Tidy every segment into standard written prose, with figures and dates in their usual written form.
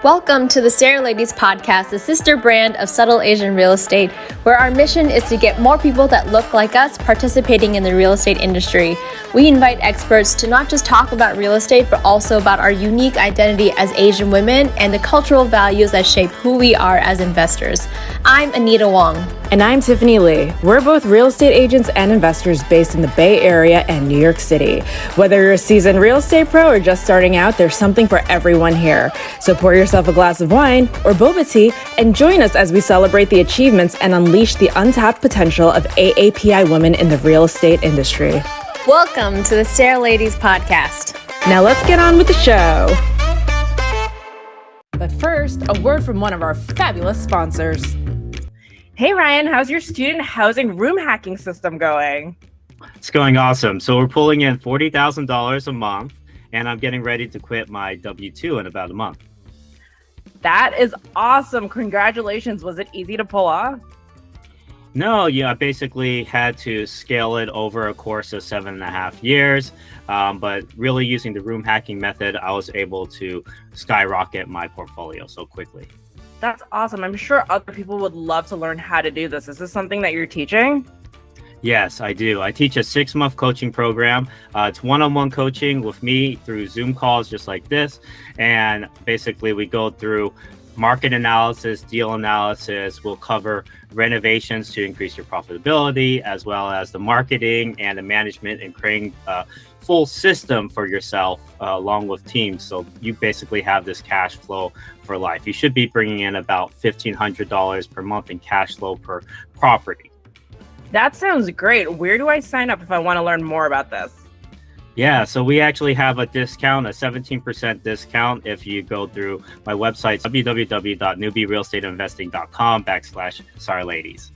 Welcome to the SARE Ladies podcast, the sister brand of Subtle Asian Real Estate, where our mission is to get more people that look like us participating in the real estate industry. We invite experts to not just talk about real estate, but also about our unique identity as Asian women and the cultural values that shape who we are as investors. I'm Anita Wong. And I'm Tiffany Lee. We're both real estate agents and investors based in the Bay Area and New York City. Whether you're a seasoned real estate pro or just starting out, there's something for everyone here. So pour yourself a glass of wine or boba tea and join us as we celebrate the achievements and unleash the untapped potential of AAPI women in the real estate industry. Welcome to the SARE Ladies podcast. Now let's get on with the show. But first, a word from one of our fabulous sponsors. Hey Ryan, how's your student housing room hacking system going? It's going awesome. So we're pulling in $40,000 a month, and I'm getting ready to quit my W-2 in about a month. That is awesome. Congratulations. Was it easy to pull off? No, I basically had to scale it over a course of 7.5 years. But really using the room hacking method, I was able to skyrocket my portfolio so quickly. That's awesome. I'm sure other people would love to learn how to do this. Is this something that you're teaching? Yes, I do. I teach a 6-month coaching program. It's one-on-one coaching with me through Zoom calls just like this. And basically we go through market analysis, deal analysis. We'll cover renovations to increase your profitability, as well as the marketing and the management and creating a full system for yourself along with teams. So you basically have this cash flow for life. You should be bringing in about $1,500 per month in cash flow per property. That sounds great. Where do I sign up if I want to learn more about this? Yeah, so we actually have a discount, a 17% discount if you go through my website, www.newbierealestateinvesting.com/SARE Ladies.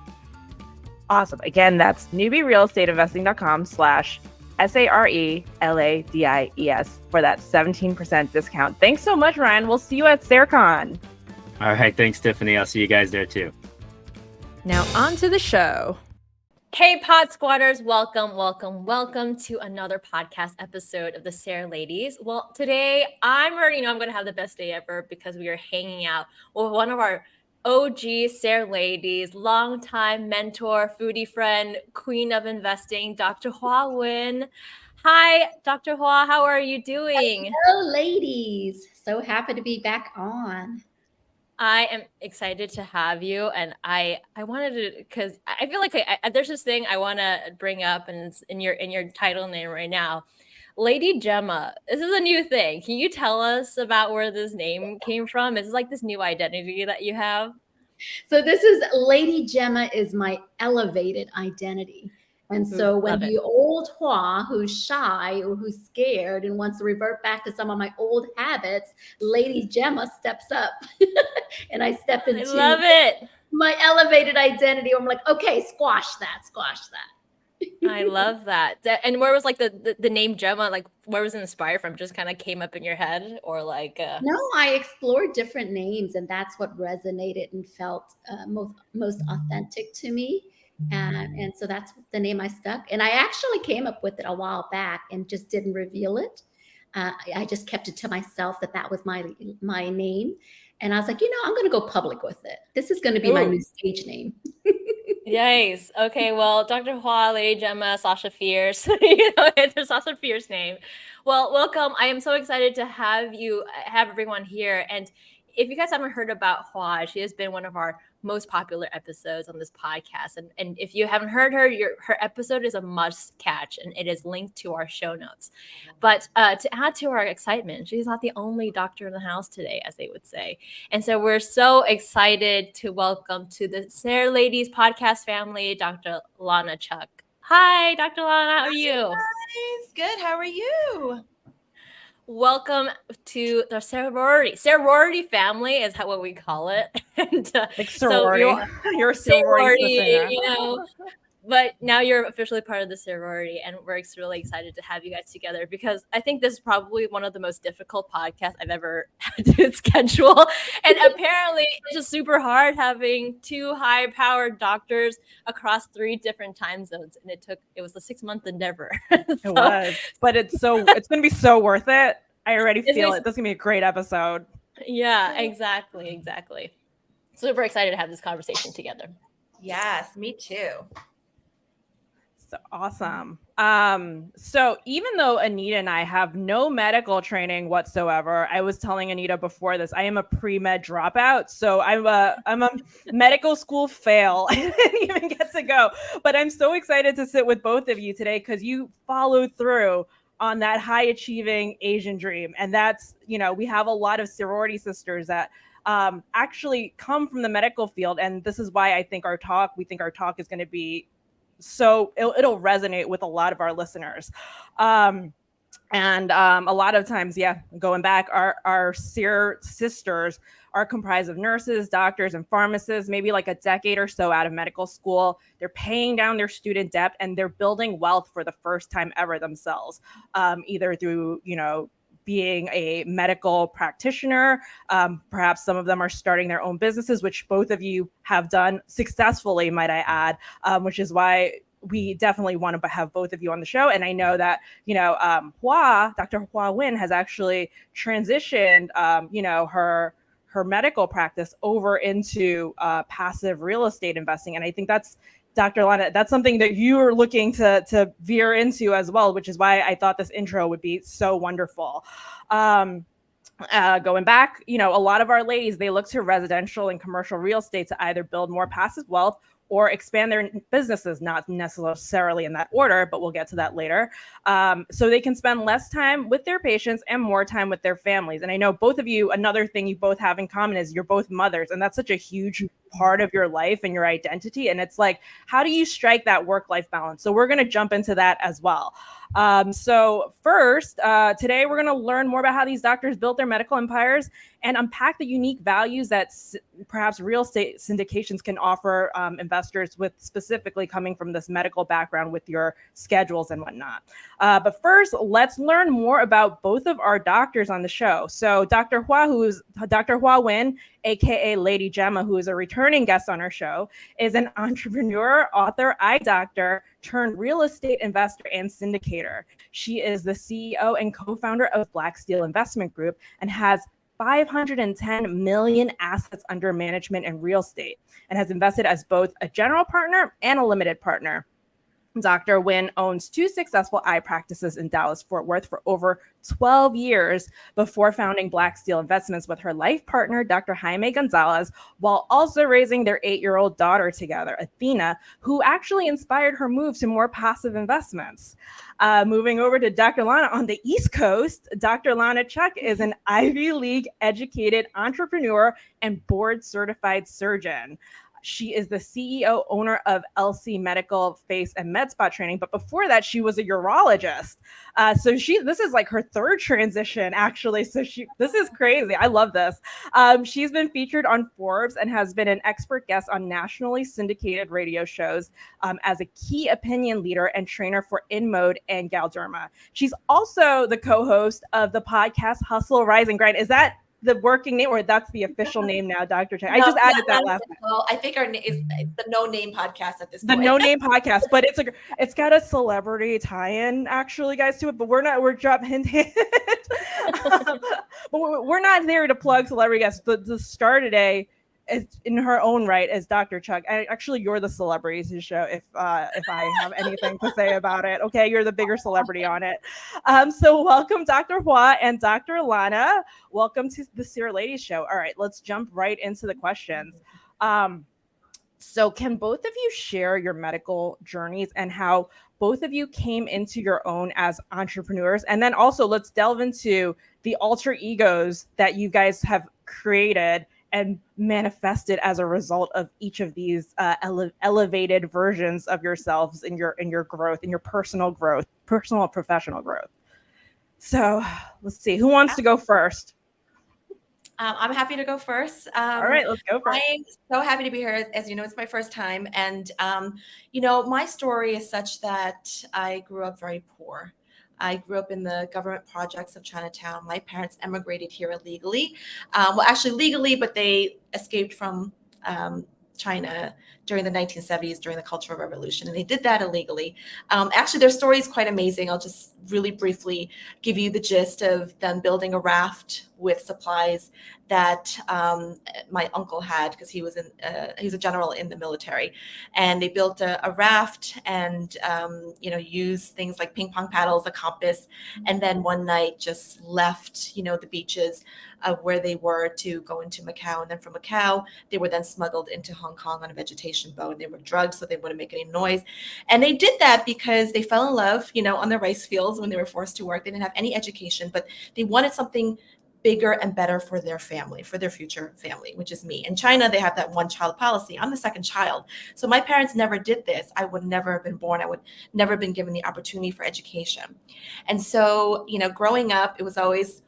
Awesome. Again, that's newbierealestateinvesting.com/SARE for that 17% discount. Thanks so much, Ryan. We'll see you at SareCon. All right, thanks, Tiffany. I'll see you guys there too. Now on to the show. Hey, Pod Squatters, welcome to another podcast episode of the SARE Ladies. Well, today I'm already know I'm going to have the best day ever because we are hanging out with one of our OG SARE Ladies, longtime mentor, foodie friend, queen of investing, Dr. Hoa Nguyen. Hi, Dr. Hoa, how are you doing? Hello, ladies. So happy to be back on. I am excited to have you, and I wanted to, because I feel like there's this thing I want to bring up, and it's in your title name right now, Lady Gemma. This is a new thing. Can you tell us about where this name came from? Is it like this new identity that you have? So this is Lady Gemma is my elevated identity. And so when the old Hoa, who's shy or who's scared and wants to revert back to some of my old habits, Lady Gemma steps up and I step into my elevated identity. I'm like, okay, squash that. I love that. And where was like the name Gemma, like where was it inspired from? Just kind of came up in your head or like? No, I explored different names and that's what resonated and felt most authentic to me. And so that's the name I stuck. And I actually came up with it a while back and just didn't reveal it. I just kept it to myself that was my name. And I was like, I'm going to go public with it. This is going to be my new stage name. Nice. Okay. Well, Dr. Hoa, Lady Gemma, Sasha Fierce, it's Sasha Fierce name. Well, welcome. I am so excited to have everyone here. And if you guys haven't heard about Hoa, she has been one of our most popular episodes on this podcast. And if you haven't heard her, her episode is a must catch, and it is linked to our show notes. But to add to our excitement, she's not the only doctor in the house today, as they would say. And so we're so excited to welcome to the SARE Ladies podcast family, Dr. Lanna Cheuck. Hi, Dr. Lanna. How are you? Guys. Good. How are you? Welcome to the sorority family is what we call it. And like sorority. So you're a sorority, but now you're officially part of the sorority, and we're really excited to have you guys together because I think this is probably one of the most difficult podcasts I've ever had to schedule. And apparently it's just super hard having two high-powered doctors across 3 different time zones. And it was a 6-month endeavor. It was, but it's going to be so worth it. I already feel it. This is going to be a great episode. Yeah, exactly. Super excited to have this conversation together. Yes, me too. So awesome. So even though Anita and I have no medical training whatsoever, I was telling Anita before this, I am a pre-med dropout. So I'm a medical school fail. I didn't even get to go. But I'm so excited to sit with both of you today because you followed through on that high achieving Asian dream. And that's, we have a lot of sorority sisters that actually come from the medical field. And this is why we think our talk is going to be so it'll resonate with a lot of our listeners. And a lot of times, going back, our SARE sisters are comprised of nurses, doctors, and pharmacists, maybe like a decade or so out of medical school. They're paying down their student debt and they're building wealth for the first time ever themselves, either through, being a medical practitioner. Perhaps some of them are starting their own businesses, which both of you have done successfully, might I add, which is why we definitely want to have both of you on the show. And I know that, Dr. Hoa Nguyen has actually transitioned, her medical practice over into passive real estate investing. And I think that's, Dr. Lanna, that's something that you are looking to veer into as well, which is why I thought this intro would be so wonderful. Going back, a lot of our ladies, they look to residential and commercial real estate to either build more passive wealth or expand their businesses, not necessarily in that order, but we'll get to that later. So they can spend less time with their patients and more time with their families. And I know both of you, another thing you both have in common is you're both mothers, and that's such a huge part of your life and your identity. And it's like, how do you strike that work-life balance? So we're going to jump into that as well. So first, today we're going to learn more about how these doctors built their medical empires and unpack the unique values that perhaps real estate syndications can offer investors with specifically coming from this medical background with your schedules and whatnot. But first, let's learn more about both of our doctors on the show. So Dr. Hoa Nguyen, aka Lady Gemma, who is a returning guest on our show, is an entrepreneur, author, eye doctor, turned real estate investor and syndicator. She is the CEO and co-founder of Blacksteel Investment Group and has 510 million assets under management in real estate and has invested as both a general partner and a limited partner. Dr. Nguyen owns 2 successful eye practices in Dallas-Fort Worth for over 12 years before founding Blacksteel Investments with her life partner, Dr. Jaime Gonzalez, while also raising their 8-year-old daughter together, Athena, who actually inspired her move to more passive investments. Moving over to Dr. Lanna on the East Coast, Dr. Lanna Cheuck is an Ivy League educated entrepreneur and board certified surgeon. She is the CEO owner of LC Medical Face and Med Spa Training. But before that, she was a urologist. So this is like her third transition, actually. So this is crazy. I love this. She's been featured on Forbes and has been an expert guest on nationally syndicated radio shows as a key opinion leader and trainer for InMode and Galderma. She's also the co-host of the podcast Hustle, Rise, and Grind. Is that the working name, or that's the official name now, Dr. Cheuck? I just added that last name. Well, I think our name is the No Name Podcast at this point. The No Name Podcast, but it's got a celebrity tie-in actually, guys, to it. But we're dropping but we're not there to plug celebrity guests. The star today is in her own right as Dr. Cheuck. Actually, you're the celebrity to show if I have anything to say about it. Okay, you're the bigger celebrity on it. So welcome, Dr. Hoa and Dr. Lanna. Welcome to the SARE Ladies Show. All right, let's jump right into the questions. So can both of you share your medical journeys and how both of you came into your own as entrepreneurs? And then also let's delve into the alter egos that you guys have created and manifested as a result of each of these elevated versions of yourselves in your growth, in your personal and professional growth. So let's see, who wants to go first? I'm happy to go first. All right, let's go first. I'm so happy to be here. As you know, it's my first time. And, my story is such that I grew up very poor. I grew up in the government projects of Chinatown. My parents emigrated here illegally. Well, actually legally, but they escaped from China during the 1970s, during the Cultural Revolution, and they did that illegally. Actually, their story is quite amazing. I'll just really briefly give you the gist of them building a raft with supplies that my uncle had, because he was a general in the military, and they built a raft and used things like ping pong paddles, a compass, and then one night just left the beaches of where they were to go into Macau, and then from Macau they were then smuggled into Hong Kong on a vegetation boat, and they were drugged so they wouldn't make any noise. And they did that because they fell in love on the rice fields when they were forced to work. They didn't have any education, but they wanted something bigger and better for their family, for their future family, which is me. In China, they have that one child policy. I'm the second child. So my parents never did this. I would never have been born. I would never have been given the opportunity for education. And so, growing up, it was always,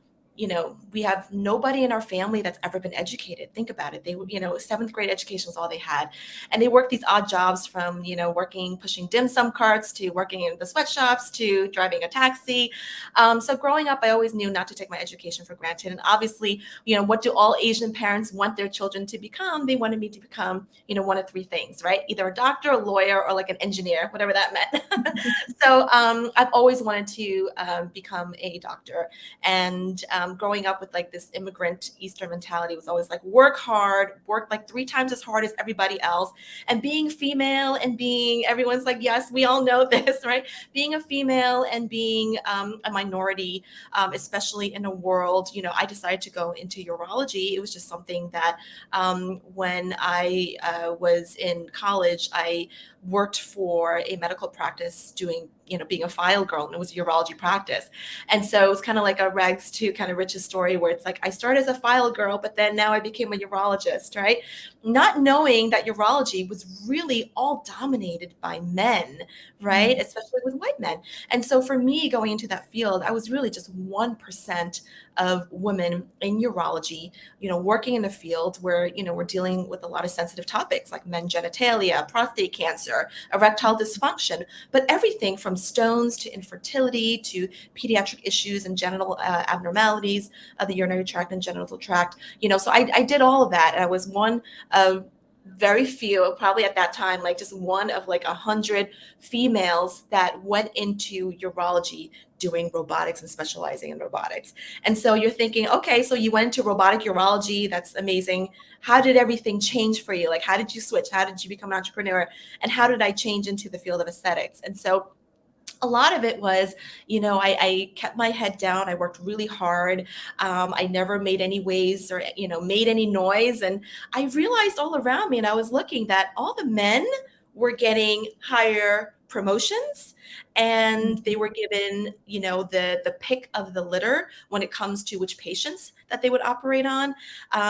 we have nobody in our family that's ever been educated. Think about it. They would, seventh grade education was all they had. And they worked these odd jobs from, pushing dim sum carts to working in the sweatshops to driving a taxi. So growing up, I always knew not to take my education for granted. And obviously, what do all Asian parents want their children to become? They wanted me to become, one of three things, right? Either a doctor, a lawyer, or like an engineer, whatever that meant. So I've always wanted to become a doctor. And growing up with like this immigrant Eastern mentality was always like work hard, work like 3 times as hard as everybody else. And being female and being, everyone's like, yes, we all know this, right? Being a female and being a minority, especially in a world, I decided to go into urology. It was just something that when I was in college, I worked for a medical practice doing, being a file girl, and it was a urology practice. And so it was kind of like a rags to kind of riches story where it's like, I started as a file girl, but then now I became a urologist, right? Not knowing that urology was really all dominated by men, right? Mm-hmm. Especially with white men. And so for me going into that field, I was really just 1% of women in urology, working in the field where, we're dealing with a lot of sensitive topics like men's genitalia, prostate cancer, erectile dysfunction, but everything from stones to infertility to pediatric issues and genital abnormalities of the urinary tract and genital tract. So I did all of that. And I was one of very few, probably at that time, like just one of like 100 females that went into urology doing robotics and specializing in robotics. And so you're thinking, okay, so you went into robotic urology. That's amazing. How did everything change for you? Like, how did you switch? How did you become an entrepreneur? And how did I change into the field of aesthetics? And so a lot of it was, I kept my head down. I worked really hard. I never made any waves or, made any noise. And I realized all around me, and I was looking, that all the men were getting higher promotions, and they were given, the pick of the litter when it comes to which patients that they would operate on.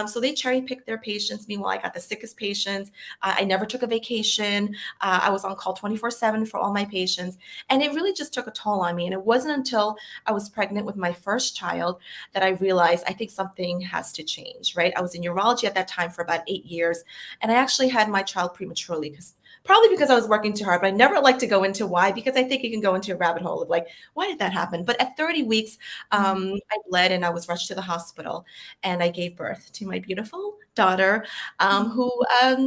So they cherry picked their patients. Meanwhile, I got the sickest patients. I never took a vacation. I was on call 24/7 for all my patients. And it really just took a toll on me. And it wasn't until I was pregnant with my first child that I realized I think something has to change, right? I was in urology at that time for about 8 years. And I actually had my child prematurely probably because I was working too hard, but I never like to go into why, because I think you can go into a rabbit hole of like, why did that happen? But at 30 weeks, I bled and I was rushed to the hospital, and I gave birth to my beautiful daughter, who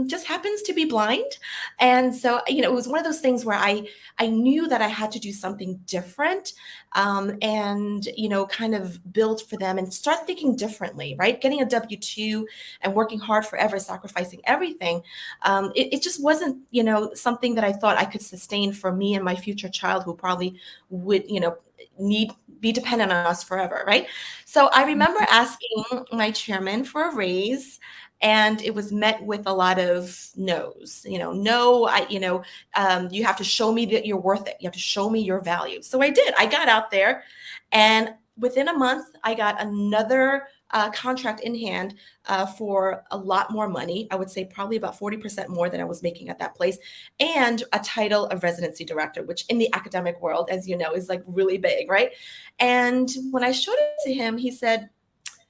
just happens to be blind. And so, it was one of those things where I knew that I had to do something different, and, kind of build for them and start thinking differently, right? Getting a W-2 and working hard forever, sacrificing everything. It just wasn't, something that I thought I could sustain for me and my future child, who probably would, be dependent on us forever, right? So I remember asking my chairman for a raise, and it was met with a lot of no's. No, you have to show me that you're worth it. You have to show me your value. So I did. I got out there, and within a month, I got another contract in hand for a lot more money. I would say probably about 40% more than I was making at that place, and a title of residency director, which in the academic world, as you know, is like really big, right? And when I showed it to him, he said,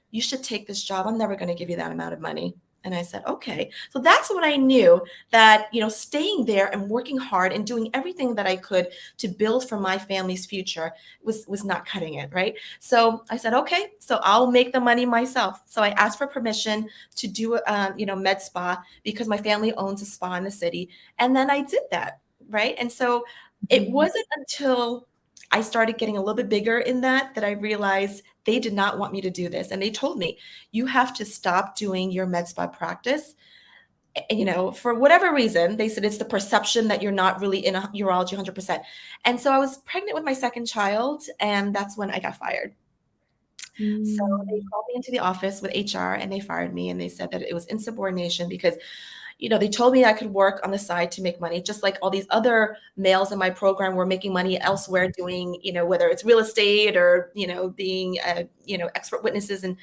"You should take this job. I'm never going to give you that amount of money." And I said, okay. So that's when I knew that, staying there and working hard and doing everything that I could to build for my family's future was not cutting it, right? So I said, okay, so I'll make the money myself. So I asked for permission to do, med spa, because my family owns a spa in the city. And then I did that, right? And so it wasn't until I started getting a little bit bigger in that I realized they did not want me to do this. And they told me, you have to stop doing your med spa practice. For whatever reason, they said it's the perception that you're not really in a urology 100%. And so I was pregnant with my second child, and that's when I got fired. So they called me into the office with HR and they fired me, and they said that it was insubordination because they told me I could work on the side to make money, just like all these other males in my program were making money elsewhere doing, whether it's real estate or, being, expert witnesses and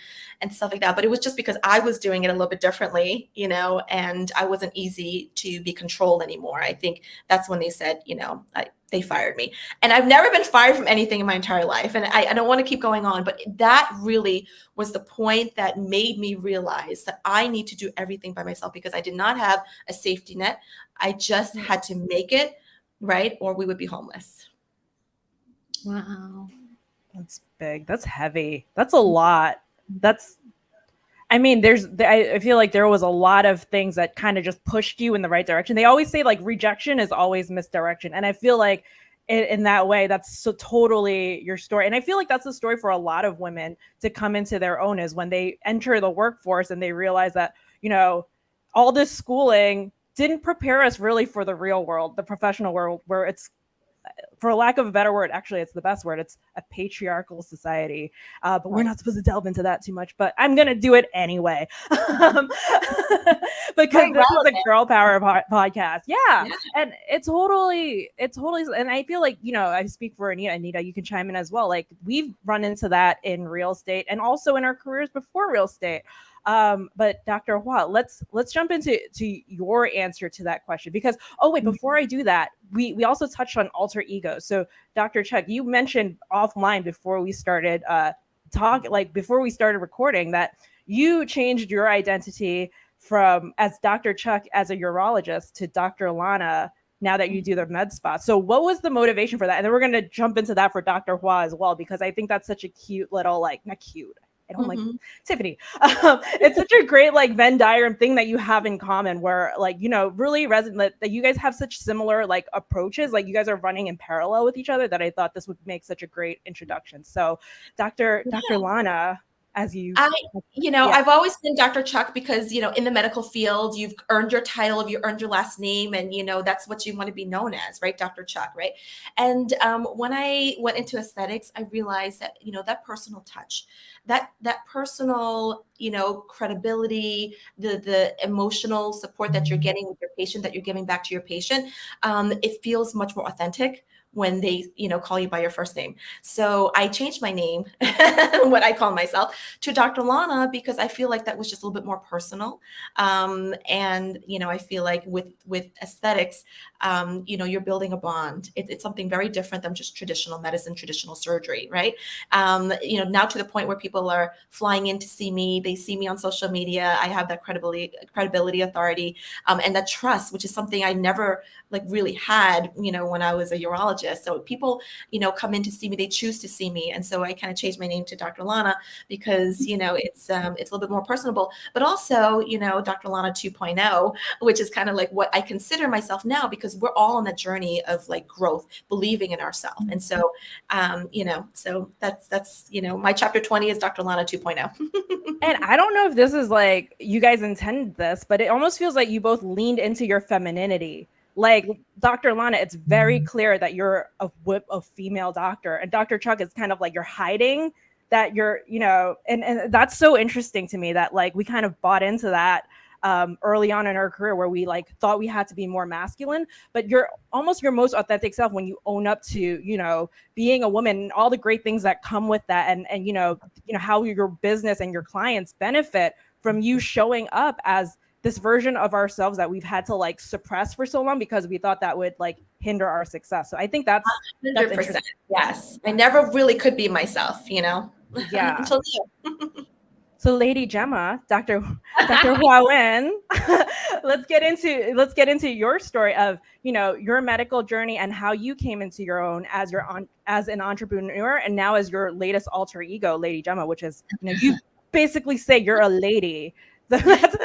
stuff like that. But it was just because I was doing it a little bit differently, and I wasn't easy to be controlled anymore. I think that's when they said, they fired me. And I've never been fired from anything in my entire life. And I don't want to keep going on, but that really was the point that made me realize that I need to do everything by myself, because I did not have a safety net. I just had to make it, right? Or we would be homeless. Wow. That's big. That's heavy. That's a lot. I feel like there was a lot of things that kind of just pushed you in the right direction. They always say like rejection is always misdirection. And I feel like in that way, that's so totally your story. And I feel like that's the story for a lot of women to come into their own, is when they enter the workforce and they realize that, all this schooling didn't prepare us really for the real world, the professional world, where it's, for lack of a better word, actually, it's the best word. It's a patriarchal society, but we're not supposed to delve into that too much. But I'm gonna do it anyway, because this is a girl power podcast. Yeah, and it's totally. And I feel like I speak for Anita. Anita, you can chime in as well. Like, we've run into that in real estate and also in our careers before real estate. But Dr. Hoa, let's jump into your answer to that question, because before I do that, we also touched on alter ego. So Dr. Cheuck, you mentioned offline before we started before we started recording, that you changed your identity from as Dr. Cheuck as a urologist to Dr. Lanna now that you do the med spa. So what was the motivation for that? And then we're going to jump into that for Dr. Hoa as well, because I think that's such a cute little, not cute, I don't like Tiffany. It's such a great Venn diagram thing that you have in common, where really resonate that you guys have such similar approaches. You guys are running in parallel with each other, that I thought this would make such a great introduction. So Dr. Lanna, as you, I've always been Dr. Cheuck because, in the medical field, you've earned your title, you earned your last name, and, that's what you want to be known as, right? Dr. Cheuck, right? And when I went into aesthetics, I realized that, that personal touch, that personal, credibility, the emotional support that you're getting with your patient, that you're giving back to your patient, it feels much more authentic when they, call you by your first name. So I changed my name, what I call myself, to Dr. Lanna, because I feel like that was just a little bit more personal. And, I feel like with aesthetics, you're building a bond. It's something very different than just traditional medicine, traditional surgery, right? Now to the point where people are flying in to see me, they see me on social media. I have that credibility, authority, and that trust, which is something I never really had, when I was a urologist. So people, come in to see me, they choose to see me. And so I kind of changed my name to Dr. Lanna because, it's a little bit more personable, but also, Dr. Lanna 2.0, which is kind of what I consider myself now, because we're all on the journey of growth, believing in ourselves. And so, so that's, my chapter 20 is Dr. Lanna 2.0. And I don't know if this is you guys intended this, but it almost feels like you both leaned into your femininity. Dr. Lanna, it's very clear that you're a female doctor, and Dr. Cheuck is kind of you're hiding that you're, and that's so interesting to me that we kind of bought into that early on in our career, where we thought we had to be more masculine, but you're almost your most authentic self when you own up to, being a woman and all the great things that come with that. And how your business and your clients benefit from you showing up as this version of ourselves that we've had to suppress for so long because we thought that would hinder our success. So I think that's 100%. Yes. I never really could be myself, Yeah. Until So, Lady Gemma, Dr. Hoa, let's get into your story of your medical journey and how you came into your own as as an entrepreneur, and now as your latest alter ego, Lady Gemma, which is you basically say you're a lady. So that's,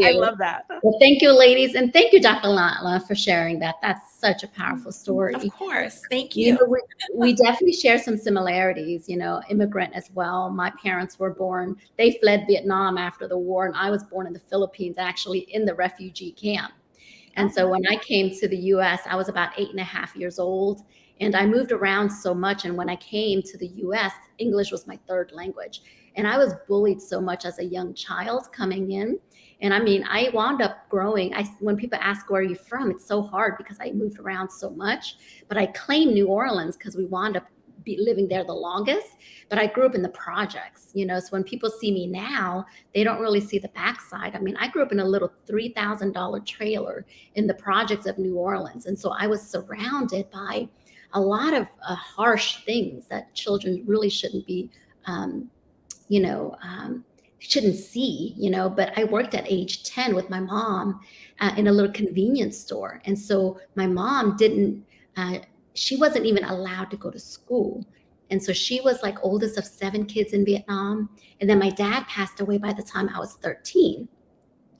I love that. Well, thank you, ladies, and thank you, Dr. Lanna, for sharing that. That's such a powerful story. Of course, thank you. We definitely share some similarities. Immigrant as well. My parents were born; they fled Vietnam after the war, and I was born in the Philippines, actually in the refugee camp. And so when I came to the U.S., I was about 8.5 years old, and I moved around so much. And when I came to the U.S., English was my third language, and I was bullied so much as a young child coming in. And I mean, I wound up growing. When people ask, where are you from? It's so hard because I moved around so much. But I claim New Orleans because we wound up living there the longest. But I grew up in the projects, so when people see me now, they don't really see the backside. I mean, I grew up in a little $3,000 trailer in the projects of New Orleans. And so I was surrounded by a lot of harsh things that children really shouldn't be, shouldn't see, but I worked at age 10 with my mom in a little convenience store. And so my mom she wasn't even allowed to go to school. And so she was like oldest of 7 kids in Vietnam. And then my dad passed away by the time I was 13.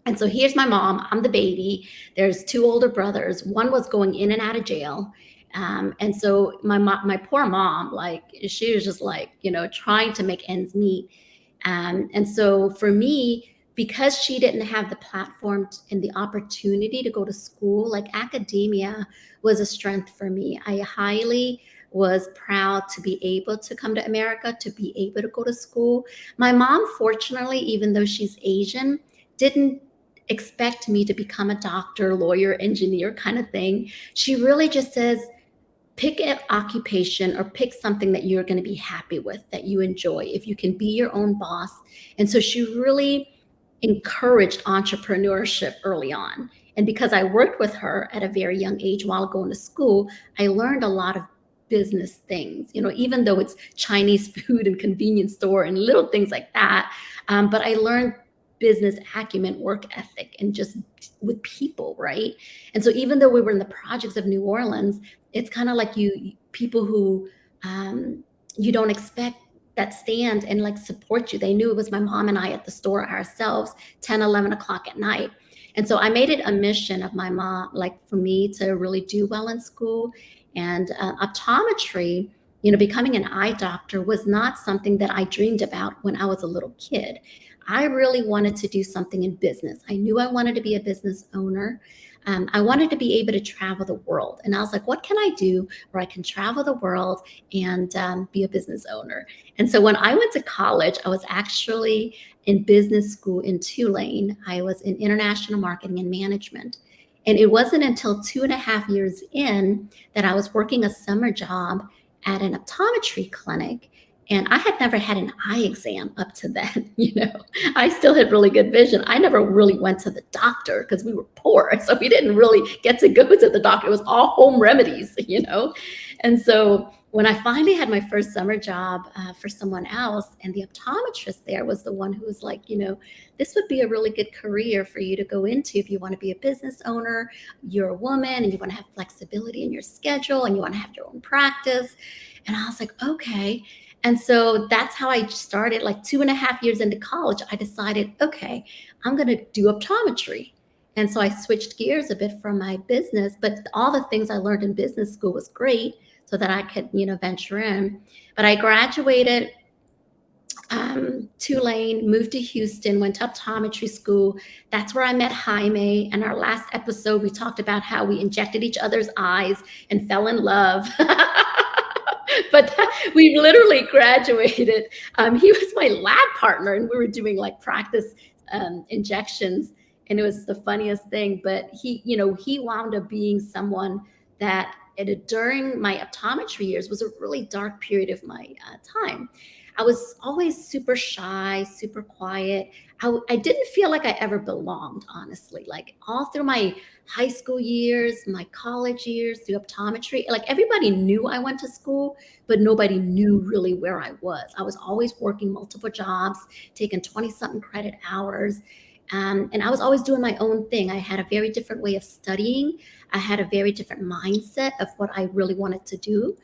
And so here's my mom, I'm the baby. There's 2 older brothers. One was going in and out of jail. And so my poor mom, like she was just like, trying to make ends meet. And so for me, because she didn't have the platform and the opportunity to go to school, like academia was a strength for me. I highly was proud to be able to come to America, to be able to go to school. My mom, fortunately, even though she's Asian, didn't expect me to become a doctor, lawyer, engineer kind of thing. She really just says, pick an occupation or pick something that you're going to be happy with, that you enjoy, if you can be your own boss. And so she really encouraged entrepreneurship early on. And because I worked with her at a very young age while going to school, I learned a lot of business things, even though it's Chinese food and convenience store and little things like that. But I learned business acumen, work ethic, and just with people, right? And so even though we were in the projects of New Orleans, it's kind of like people who you don't expect that stand and like support you. They knew it was my mom and I at the store ourselves, 10, 11 o'clock at night. And so I made it a mission of my mom, like for me to really do well in school. And optometry, becoming an eye doctor was not something that I dreamed about when I was a little kid. I really wanted to do something in business. I knew I wanted to be a business owner. I wanted to be able to travel the world. And I was like, what can I do where I can travel the world and be a business owner? And so when I went to college, I was actually in business school in Tulane. I was in international marketing and management. And it wasn't until 2.5 years in that I was working a summer job at an optometry clinic. And I had never had an eye exam up to then, I still had really good vision. I never really went to the doctor because we were poor. So we didn't really get to go to the doctor. It was all home remedies, And so when I finally had my first summer job for someone else, and the optometrist there was the one who was like, this would be a really good career for you to go into if you want to be a business owner, you're a woman, and you want to have flexibility in your schedule, and you want to have your own practice. And I was like, okay. And so that's how I started. Like 2.5 years into college, I decided, okay, I'm going to do optometry. And so I switched gears a bit from my business, but all the things I learned in business school was great so that I could, venture in. But I graduated Tulane, moved to Houston, went to optometry school. That's where I met Jaime. And our last episode, we talked about how we injected each other's eyes and fell in love. But we literally graduated. He was my lab partner, and we were doing like practice injections, and it was the funniest thing. But he wound up being someone that during my optometry years was a really dark period of my time. I was always super shy, super quiet. I didn't feel like I ever belonged, honestly. Like all through my high school years, my college years, through optometry, like everybody knew I went to school, but nobody knew really where I was. I was always working multiple jobs, taking 20 something credit hours. And I was always doing my own thing. I had a very different way of studying. I had a very different mindset of what I really wanted to do.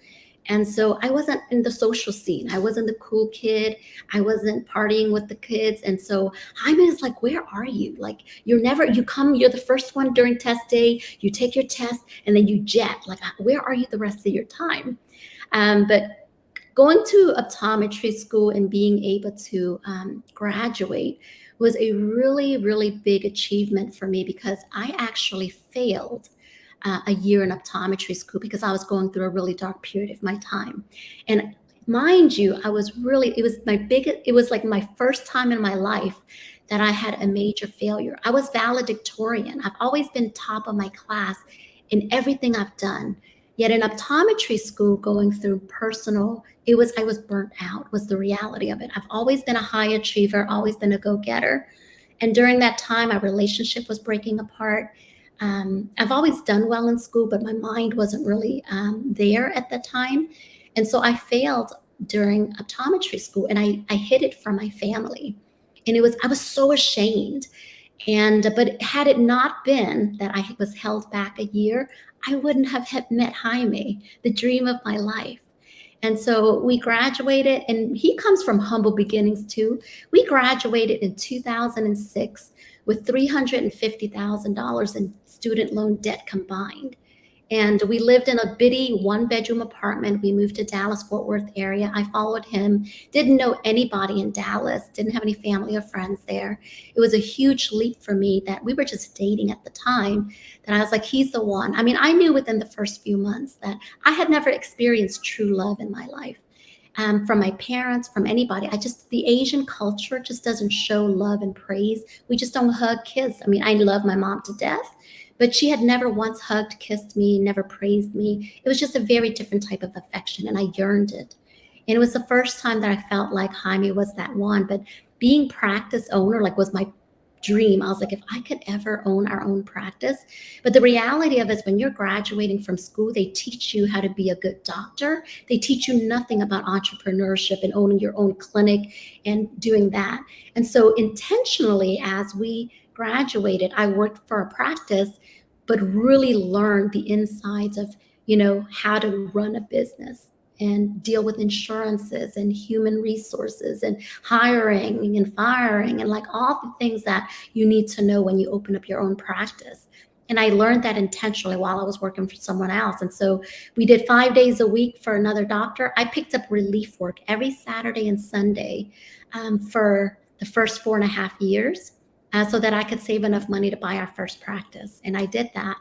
And so I wasn't in the social scene. I wasn't the cool kid. I wasn't partying with the kids. And so Jaime is like, where are you? Like, you're the first one during test day, you take your test, and then you jet. Like, where are you the rest of your time? But going to optometry school and being able to graduate was a really, really big achievement for me because I actually failed a year in optometry school because I was going through a really dark period of my time. And mind you, it was like my first time in my life that I had a major failure. I was valedictorian. I've always been top of my class in everything I've done. Yet in optometry school, going through personal, I was burnt out, was the reality of it. I've always been a high achiever, always been a go-getter. And during that time, our relationship was breaking apart. I've always done well in school, but my mind wasn't really there at the time. And so I failed during optometry school, and I hid it from my family. And I was so ashamed. But had it not been that I was held back a year, I wouldn't have met Jaime, the dream of my life. And so we graduated, and he comes from humble beginnings too. We graduated in 2006 with $350,000 in student loan debt combined. And we lived in a bitty 1-bedroom apartment. We moved to Dallas, Fort Worth area. I followed him, didn't know anybody in Dallas, didn't have any family or friends there. It was a huge leap for me that we were just dating at the time, that I was like, he's the one. I mean, I knew within the first few months that I had never experienced true love in my life. From my parents, from anybody. The Asian culture just doesn't show love and praise. We just don't hug, kiss. I mean, I love my mom to death, but she had never once hugged, kissed me, never praised me. It was just a very different type of affection, and I yearned it. And it was the first time that I felt like Jaime was that one. But being practice owner, like, was my dream. I was like, if I could ever own our own practice. But the reality of it is, when you're graduating from school, they teach you how to be a good doctor. They teach you nothing about entrepreneurship and owning your own clinic and doing that. And so intentionally, as we graduated, I worked for a practice, but really learned the insides of, how to run a business and deal with insurances and human resources and hiring and firing and like all the things that you need to know when you open up your own practice. And I learned that intentionally while I was working for someone else. And so we did 5 days a week for another doctor. I picked up relief work every Saturday and Sunday for the first 4.5 years so that I could save enough money to buy our first practice. And I did that.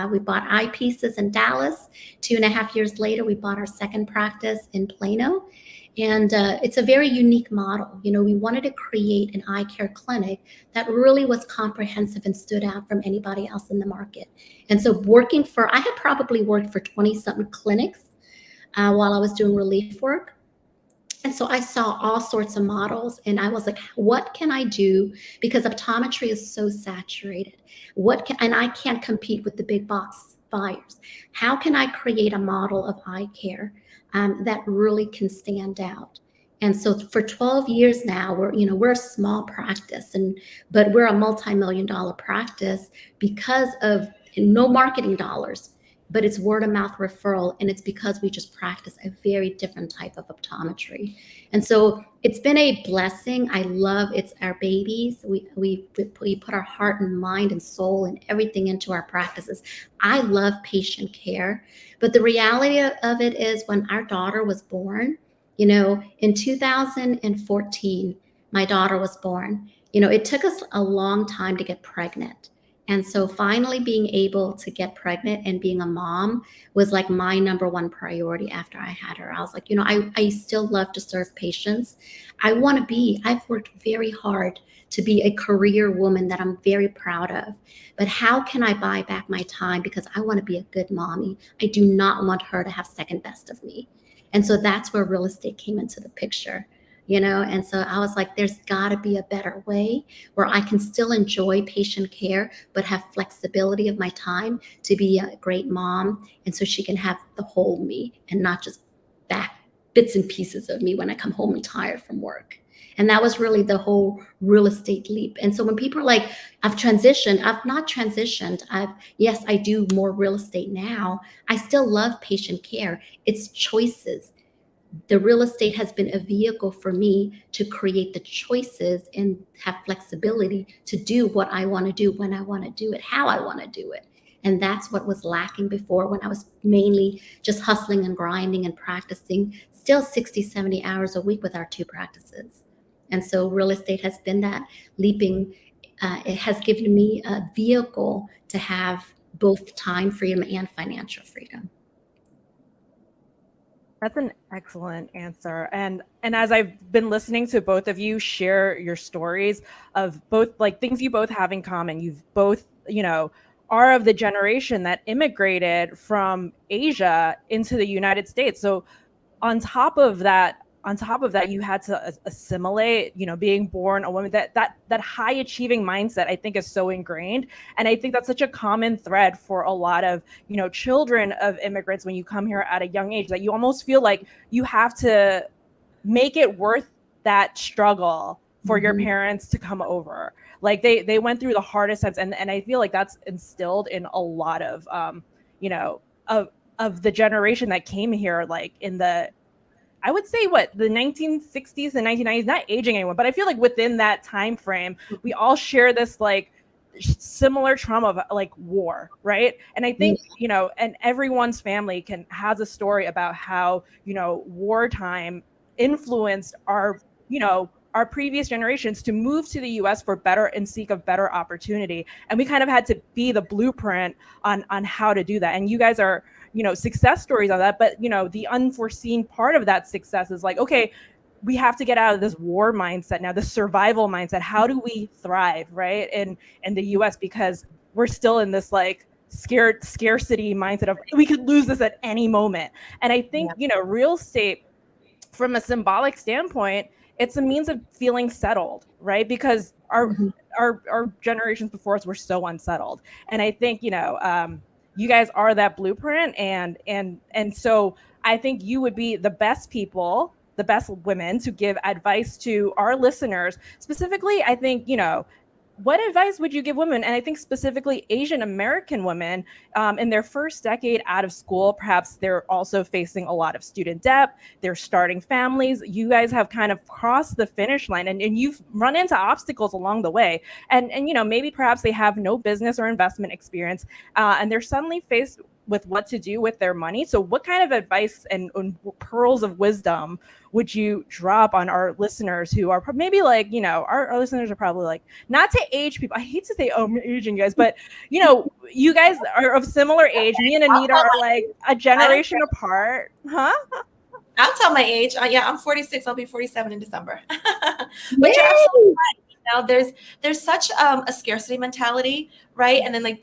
We bought eyepieces in Dallas. 2.5 years later, we bought our second practice in Plano. And it's a very unique model. We wanted to create an eye care clinic that really was comprehensive and stood out from anybody else in the market. And so I had probably worked for 20-something clinics while I was doing relief work. And so I saw all sorts of models, and I was like, what can I do? Because optometry is so saturated. And I can't compete with the big box buyers. How can I create a model of eye care that really can stand out? And so for 12 years now, we're a small practice, but we're a multi-million-dollar practice because of no marketing dollars. But it's word of mouth referral, and it's because we just practice a very different type of optometry. And so it's been a blessing. I love it's our babies. We put our heart and mind and soul and everything into our practices. I love patient care, but the reality of it is, when our daughter was born, in 2014, my daughter was born. It took us a long time to get pregnant. And so finally being able to get pregnant and being a mom was like my number one priority after I had her. I was like, I still love to serve patients. I've worked very hard to be a career woman that I'm very proud of. But how can I buy back my time? Because I want to be a good mommy. I do not want her to have second best of me. And so that's where real estate came into the picture. And so I was like, there's got to be a better way where I can still enjoy patient care, but have flexibility of my time to be a great mom. And so she can have the whole me and not just back bits and pieces of me when I come home and tired from work. And that was really the whole real estate leap. And so when people are like, I've transitioned, I've not transitioned. Yes, I do more real estate now. I still love patient care. It's choices. The real estate has been a vehicle for me to create the choices and have flexibility to do what I want to do, when I want to do it, how I want to do it. And that's what was lacking before, when I was mainly just hustling and grinding and practicing, still 60, 70 hours a week with our 2 practices. And so real estate has been that leaping. It has given me a vehicle to have both time freedom and financial freedom. That's an excellent answer. And as I've been listening to both of you share your stories of both like things you both have in common, you've both, are of the generation that immigrated from Asia into the United States. So on top of that, you had to assimilate, being born a woman. That high achieving mindset, I think, is so ingrained. And I think that's such a common thread for a lot of, children of immigrants when you come here at a young age, that you almost feel like you have to make it worth that struggle for your parents to come over. Like they went through the hardest times. And I feel like that's instilled in a lot of, of the generation that came here, like in the, I would say the 1960s and 1990s, not aging anyone, but I feel like within that time frame, we all share this like similar trauma of like war, right? And I think, and everyone's family has a story about how, wartime influenced our previous generations to move to the US for better and seek a better opportunity. And we kind of had to be the blueprint on how to do that. And you guys are, success stories on that. But, the unforeseen part of that success is like, okay, we have to get out of this war mindset now, the survival mindset. How do we thrive, right? In the US, because we're still in this like scarcity mindset of we could lose this at any moment. And I think, real estate, from a symbolic standpoint, it's a means of feeling settled, right? Because our generations before us were so unsettled. And I think, you guys are that blueprint. And so I think you would be the best people, the best women to give advice to our listeners. Specifically, I think, what advice would you give women? And I think specifically Asian American women in their first decade out of school, perhaps they're also facing a lot of student debt. They're starting families. You guys have kind of crossed the finish line and you've run into obstacles along the way. And maybe perhaps they have no business or investment experience and they're suddenly faced with what to do with their money. So what kind of advice and pearls of wisdom would you drop on our listeners who are maybe like, our listeners are probably like, not to age people. I hate to say, I'm aging guys, but you guys are of similar age. Me and Anita are like a generation apart. Huh? I'll tell my age. I'm 46. I'll be 47 in December. But you're absolutely right. Now there's such a scarcity mentality, right? And then like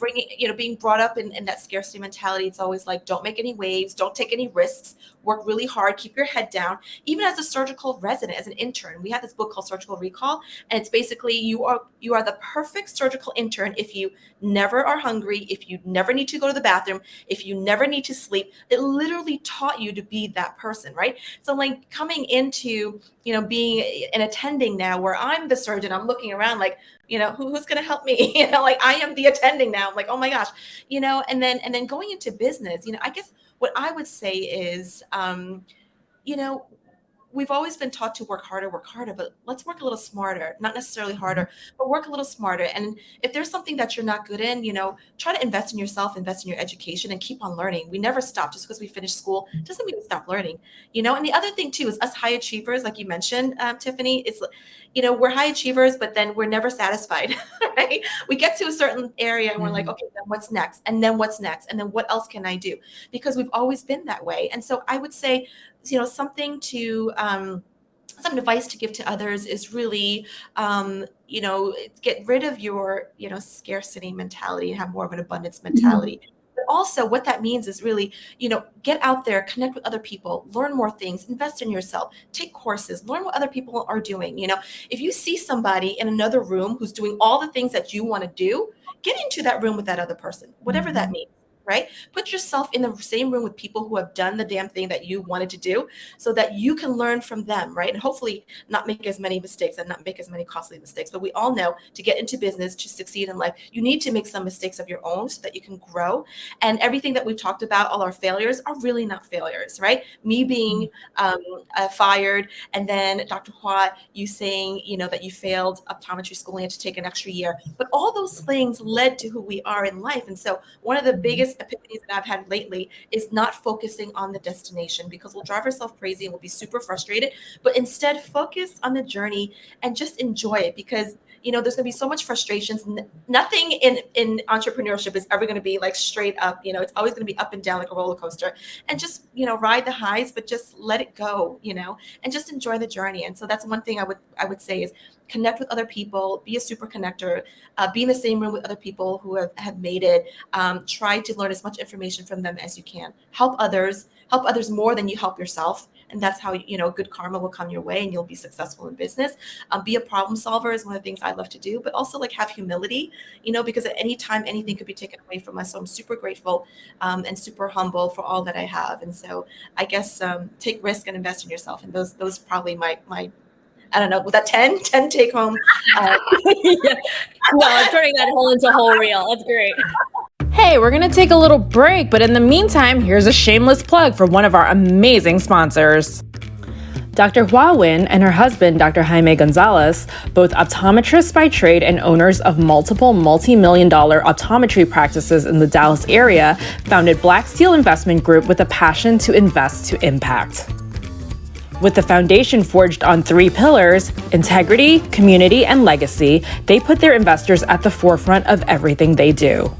being brought up in that scarcity mentality, it's always like, don't make any waves, don't take any risks, work really hard, keep your head down. Even as a surgical resident, as an intern, we have this book called Surgical Recall, and it's basically you are the perfect surgical intern if you never are hungry, if you never need to go to the bathroom, if you never need to sleep. It literally taught you to be that person, right? So like coming into being an attending now, where I'm the surgeon, I'm looking around like, who's going to help me? Like I am the attending now. I'm like, oh my gosh, and then going into business, I guess what I would say is, we've always been taught to work harder, but let's work a little smarter, not necessarily harder, but work a little smarter. And if there's something that you're not good in, try to invest in yourself, invest in your education, and keep on learning. We never stop. Just because we finish school doesn't mean we stop learning, And the other thing too is us high achievers, like you mentioned, Tiffany, it's, we're high achievers, but then we're never satisfied, right? We get to a certain area and we're like, okay, then what's next? And then what's next? And then what else can I do? Because we've always been that way. And so I would say, something to some advice to give to others is really, get rid of your, scarcity mentality and have more of an abundance mentality. But also what that means is really, get out there, connect with other people, learn more things, invest in yourself, take courses, learn what other people are doing. If you see somebody in another room who's doing all the things that you want to do, get into that room with that other person, whatever that means. Right? Put yourself in the same room with people who have done the damn thing that you wanted to do so that you can learn from them, right? And hopefully not make as many mistakes and not make as many costly mistakes. But we all know to get into business, to succeed in life, you need to make some mistakes of your own so that you can grow. And everything that we've talked about, all our failures are really not failures, right? Me being fired, and then Dr. Hoa, you saying, that you failed optometry school and you had to take an extra year. But all those things led to who we are in life. And so one of the biggest epiphanies that I've had lately is not focusing on the destination, because we'll drive ourselves crazy and we'll be super frustrated, but instead focus on the journey and just enjoy it, because there's going to be so much frustrations. Nothing in entrepreneurship is ever going to be like straight up. It's always going to be up and down like a roller coaster. And just ride the highs, but just let it go. And just enjoy the journey. And so that's one thing I would say is connect with other people, be a super connector, be in the same room with other people who have made it. Try to learn as much information from them as you can. Help others more than you help yourself. And that's how, good karma will come your way and you'll be successful in business. Be a problem solver is one of the things I love to do, but also like have humility, because at any time, anything could be taken away from us. So I'm super grateful and super humble for all that I have. And so I guess take risk and invest in yourself. And those probably my I don't know, was that 10 take home? Yeah. No, I'm turning that whole into whole reel. That's great. Hey, we're going to take a little break, but in the meantime, here's a shameless plug for one of our amazing sponsors. Dr. Hoa Nguyen and her husband, Dr. Jaime Gonzalez, both optometrists by trade and owners of multiple multi-million-dollar optometry practices in the Dallas area, founded Blacksteel Investment Group with a passion to invest to impact. With the foundation forged on 3 pillars, integrity, community, and legacy, they put their investors at the forefront of everything they do.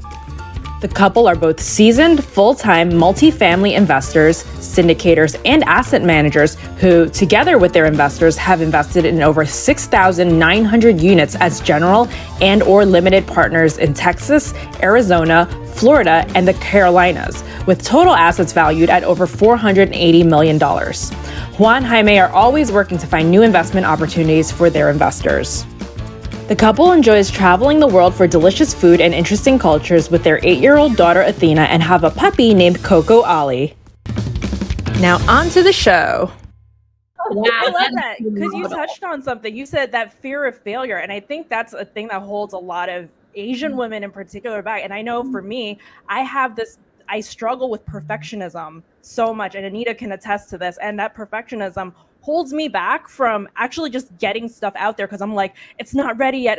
The couple are both seasoned, full-time, multifamily investors, syndicators, and asset managers who, together with their investors, have invested in over 6,900 units as general and/or limited partners in Texas, Arizona, Florida, and the Carolinas, with total assets valued at over $480 million. Hoa and Jaime are always working to find new investment opportunities for their investors. The couple enjoys traveling the world for delicious food and interesting cultures with their 8-year-old daughter Athena and have a puppy named Coco Ollie. Now on to the show. I love that because you touched on something. You said that fear of failure, and I think that's a thing that holds a lot of Asian women in particular back. And I know for me, I struggle with perfectionism so much, and Anita can attest to this. And that perfectionism holds me back from actually just getting stuff out there because I'm like, it's not ready yet.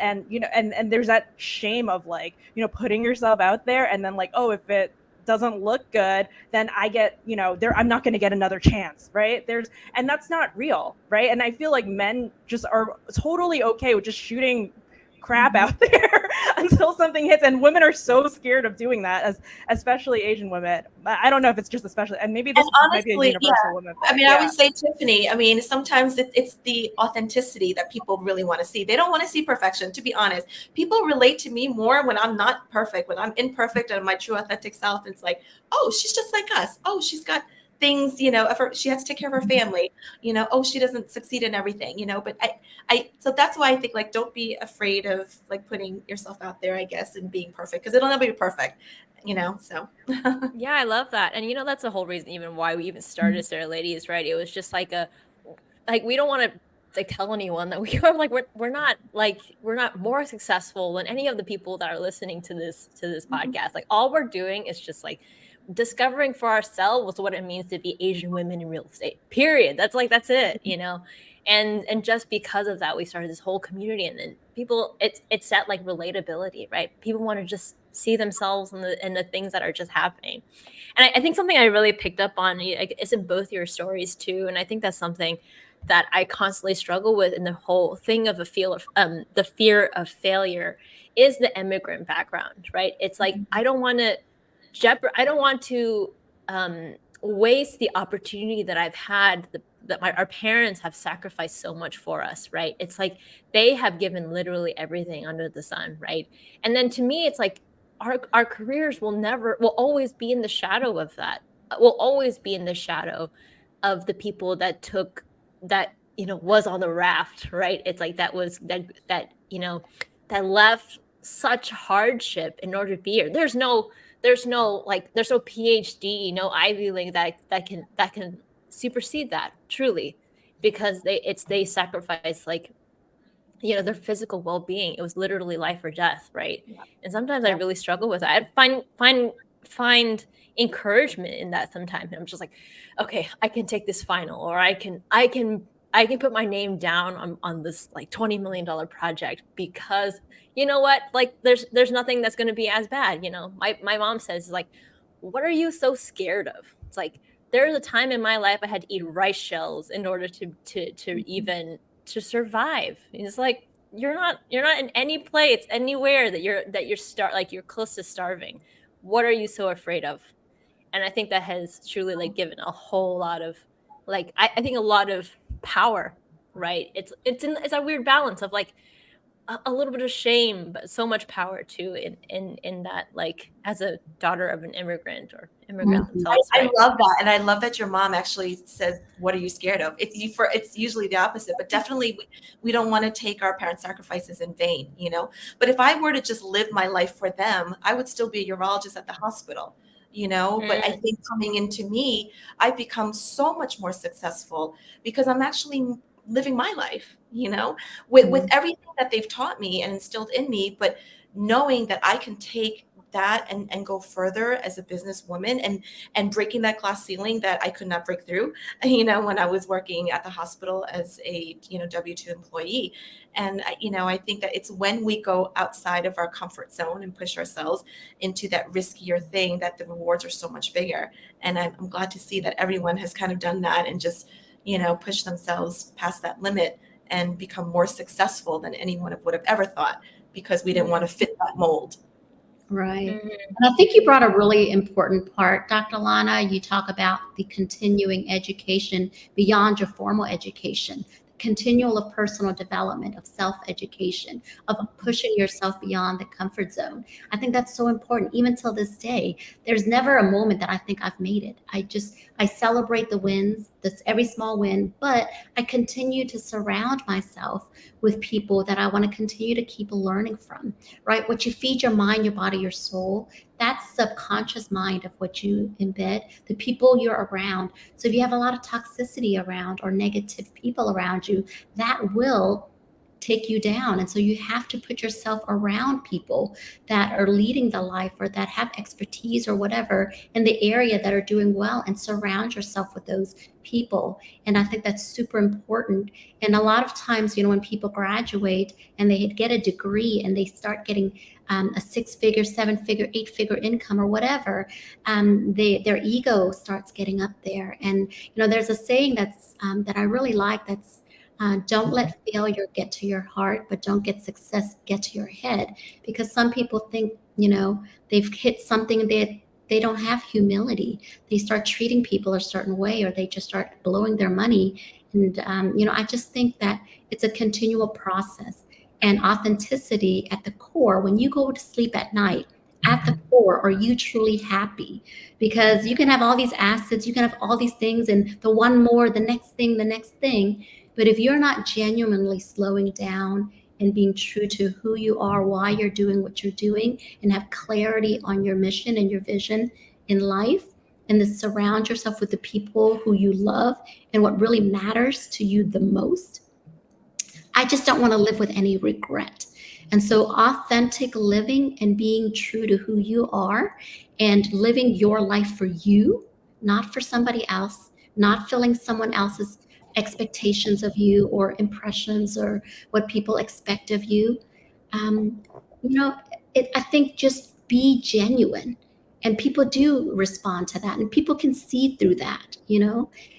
And, and there's that shame of like, putting yourself out there and then like, oh, if it doesn't look good, then I get, I'm not going to get another chance, right? And that's not real, right? And I feel like men just are totally okay with just shooting crap out there until something hits, and women are so scared of doing that, especially Asian women. I don't know if it's just especially, and maybe this might be a universal woman thing. I would say, Tiffany, sometimes it's the authenticity that people really want to see. They don't want to see perfection, to be honest. People relate to me more when I'm not perfect, when I'm imperfect and my true authentic self. It's like, oh, she's just like us. Oh, she's got things, she has to take care of her family, oh, she doesn't succeed in everything, but so that's why I think like, don't be afraid of like putting yourself out there, I guess, and being perfect, because it'll never be perfect, so. Yeah, I love that. And that's the whole reason even why we even started SARE Ladies, right? It was just like we don't want to like tell anyone that we are like, we're not more successful than any of the people that are listening to this podcast. Like all we're doing is just like discovering for ourselves what it means to be Asian women in real estate, period. That's it, and just because of that, we started this whole community, and then people, it's that like relatability, right? People want to just see themselves in the things that are just happening. And I think something I really picked up on is in both your stories too, and I think that's something that I constantly struggle with in the whole thing of the fear of failure is the immigrant background, right? It's like I don't want to waste the opportunity that I've had, that our parents have sacrificed so much for us, right? It's like they have given literally everything under the sun, right? And then to me, it's like our careers will always be in the shadow of that. Will always be in the shadow of the people that took that, was on the raft, right? It's like that was that that left such hardship in order to be here. There's no PhD, no Ivy League that can supersede that, truly, because they sacrifice, like, their physical well-being. It was literally life or death, right? Yeah. And sometimes I really struggle with that. I find encouragement in that sometimes. I'm just like, okay, I can take this final, or I can put my name down on this like $20 million project, because you know what? Like, there's nothing that's going to be as bad. My mom says, like, what are you so scared of? It's like, there's a time in my life I had to eat rice shells in order to even to survive. And it's like, you're not in any place anywhere that you're close to starving. What are you so afraid of? And I think that has truly, like, given a whole lot of, like, I think a lot of power, right? It's a weird balance of, like, a little bit of shame, but so much power too in that, like, as a daughter of an immigrant or immigrant themselves. I Right? love that, and I love that your mom actually says, "What are you scared of?" It's usually the opposite, but definitely we don't want to take our parents' sacrifices in vain, But if I were to just live my life for them, I would still be a urologist at the hospital, But I think coming into me, I've become so much more successful because I'm actually living my life, with everything that they've taught me and instilled in me, but knowing that I can take that and go further as a businesswoman and breaking that glass ceiling that I could not break through, when I was working at the hospital as a, W-2 employee. And, I think that it's when we go outside of our comfort zone and push ourselves into that riskier thing that the rewards are so much bigger. And I'm glad to see that everyone has kind of done that and just, push themselves past that limit and become more successful than anyone would have ever thought, because we didn't want to fit that mold. Right. And I think you brought a really important part, Dr. Lanna. You talk about the continuing education beyond your formal education, continual of personal development, of self-education, of pushing yourself beyond the comfort zone. I think that's so important. Even till this day, there's never a moment that I think I've made it. I celebrate the wins, every small win, but I continue to surround myself with people that I want to continue to keep learning from, right? What you feed your mind, your body, your soul, that's subconscious mind of what you embed, the people you're around. So if you have a lot of toxicity around or negative people around you, that will take you down. And so you have to put yourself around people that are leading the life or that have expertise or whatever in the area that are doing well, and surround yourself with those people. And I think that's super important. And a lot of times, when people graduate and they get a degree and they start getting a 6-figure, 7-figure, 8-figure income or whatever, their ego starts getting up there. And, there's a saying that I really like, that's, don't let failure get to your heart, but don't get success get to your head. Because some people think, they've hit something and they don't have humility. They start treating people a certain way, or they just start blowing their money. And, I just think that it's a continual process. And authenticity at the core, when you go to sleep at night, at the core, are you truly happy? Because you can have all these assets, you can have all these things, and the one more, the next thing. But if you're not genuinely slowing down and being true to who you are, why you're doing what you're doing, and have clarity on your mission and your vision in life, and to surround yourself with the people who you love and what really matters to you the most, I just don't want to live with any regret. And so authentic living and being true to who you are and living your life for you, not for somebody else, not filling someone else's expectations of you or impressions or what people expect of you. I think just be genuine, and people do respond to that, and people can see through that.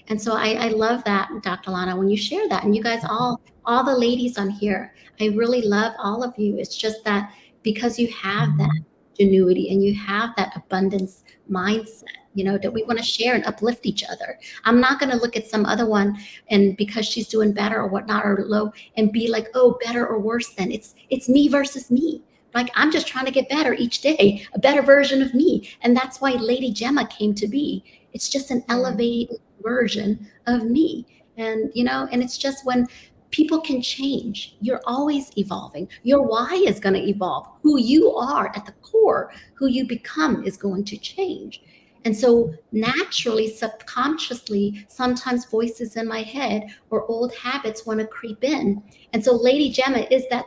And so I love that, Dr. Lanna, when you share that. And you guys, all the ladies on here, I really love all of you. It's just that because you have that genuity and you have that abundance mindset, that we want to share and uplift each other. I'm not going to look at some other one and because she's doing better or whatnot or low and be like, oh, better or worse than it's me versus me, Like, I'm just trying to get better each day, a better version of me. And that's why Lady Gemma came to be. It's just an elevated version of me. And, and it's just when people can change, you're always evolving. Your why is going to evolve. Who you are at the core, who you become is going to change. And so naturally, subconsciously, sometimes voices in my head or old habits want to creep in. And so Lady Gemma is that,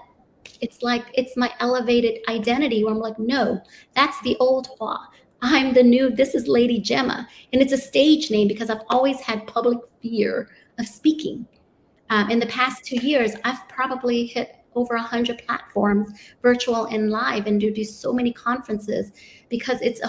it's like, it's my elevated identity where I'm like, no, that's the old Hoa. I'm the new, this is Lady Gemma. And it's a stage name because I've always had public fear of speaking. In the past 2 years, I've probably hit over 100 platforms, virtual and live, and do so many conferences because it's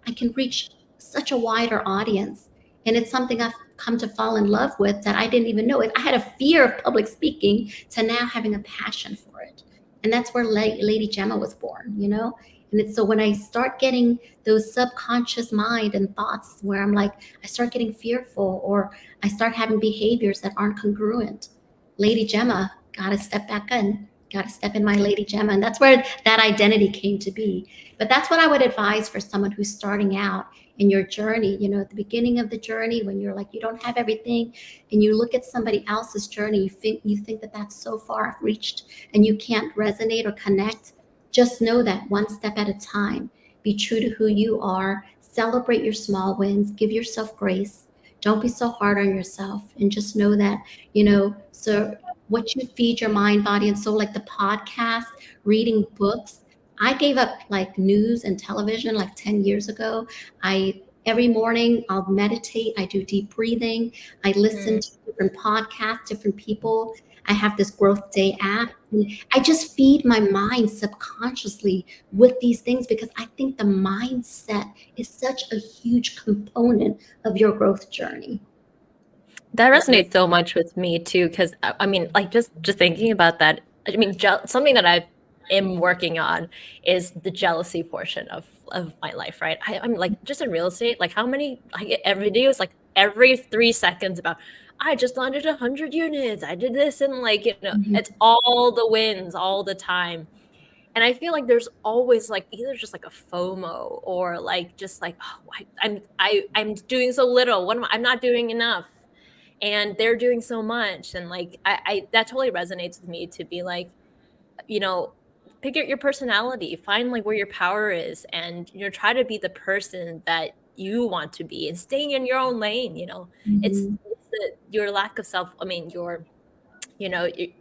I can reach such a wider audience. And it's something I've come to fall in love with that I didn't even know it. I had a fear of public speaking to now having a passion for it. And that's where Lady Gemma was born, And it's so when I start getting those subconscious mind and thoughts where I'm like, I start getting fearful or I start having behaviors that aren't congruent, Lady Gemma, gotta step back in, gotta step in my Lady Gemma. And that's where that identity came to be. But that's what I would advise for someone who's starting out in your journey, at the beginning of the journey, when you're like, you don't have everything and you look at somebody else's journey, you think that that's so far reached and you can't resonate or connect. Just know that one step at a time. Be true to who you are. Celebrate your small wins. Give yourself grace. Don't be so hard on yourself. And just know that, so what you feed your mind, body, and soul, like the podcast, reading books. I gave up like news and television like 10 years ago. Every morning I'll meditate. I do deep breathing. I listen to different podcasts, different people. I have this Growth Day app. And I just feed my mind subconsciously with these things because I think the mindset is such a huge component of your growth journey. That resonates so much with me too, because I mean, like just thinking about that. I mean, something that I am working on is the jealousy portion of my life, right? I'm like, just in real estate, like how many I get every videos like every 3 seconds about I just landed 100 units, I did this, and like, it's all the wins all the time. And I feel like there's always like either just like a FOMO or like just like, oh, I'm doing so little. I'm not doing enough, and they're doing so much. And like I that totally resonates with me to be like, pick out your personality, find like where your power is, and try to be the person that you want to be and staying in your own lane. It's your lack of self. I mean,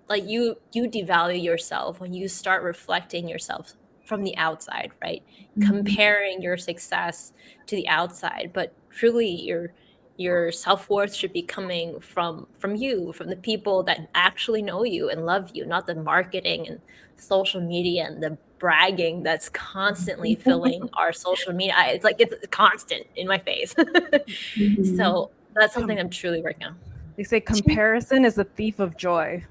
like you devalue yourself when you start reflecting yourself from the outside, right? Comparing your success to the outside, but truly your self-worth should be coming from you, from the people that actually know you and love you, not the marketing and social media and the bragging that's constantly filling our social media. It's like it's constant in my face. So that's something I'm truly working on. They say comparison is a thief of joy.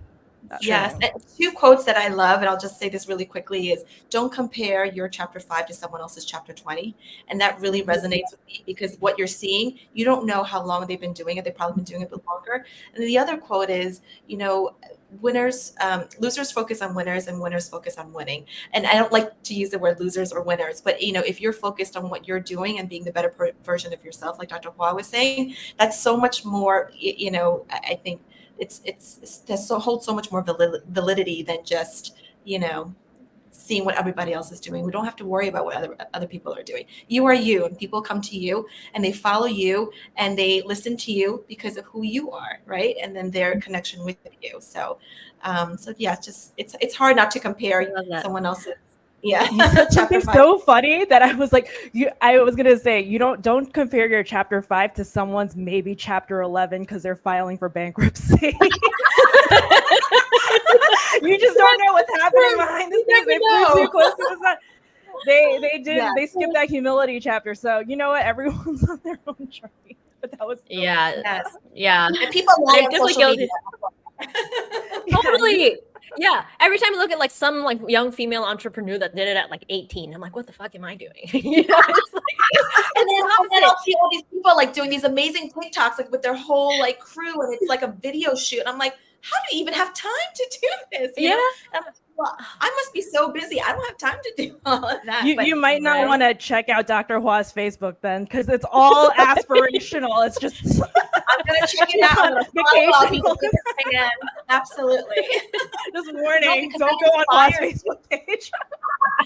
Yes. And 2 quotes that I love, and I'll just say this really quickly, is don't compare your chapter 5 to someone else's chapter 20. And that really resonates with me because what you're seeing, you don't know how long they've been doing it. They've probably been doing it a bit longer. And the other quote is, losers focus on winners and winners focus on winning. And I don't like to use the word losers or winners, but if you're focused on what you're doing and being the better version of yourself, like Dr. Hoa was saying, that's so much more, I think holds so much more validity than just, seeing what everybody else is doing. We don't have to worry about what other people are doing. You are you, and people come to you and they follow you and they listen to you because of who you are, right? And then their connection with you. So yeah, it's hard not to compare someone else's. Yeah, something so funny that I was like, I was gonna say, don't compare your chapter 5 to someone's maybe chapter 11 because they're filing for bankruptcy. You just don't know what's happening behind the scenes. They flew too close to the sun. They skipped that humility chapter. So you know what? Everyone's on their own journey. But that was yeah. And people lie on social media. Totally. Yeah. Every time I look at like some like young female entrepreneur that did it at like 18, I'm like, what the fuck am I doing? It's like, and then I'll see all these people like doing these amazing TikToks like with their whole like crew, and it's like a video shoot. And I'm like, how do you even have time to do this? You know? Well, I must be so busy. I don't have time to do all of that. You might not want to check out Dr. Hua's Facebook then, because it's all aspirational. It's just I'm gonna check it out. I'm gonna follow again. Absolutely. Just warning, don't go on Hua's Facebook page.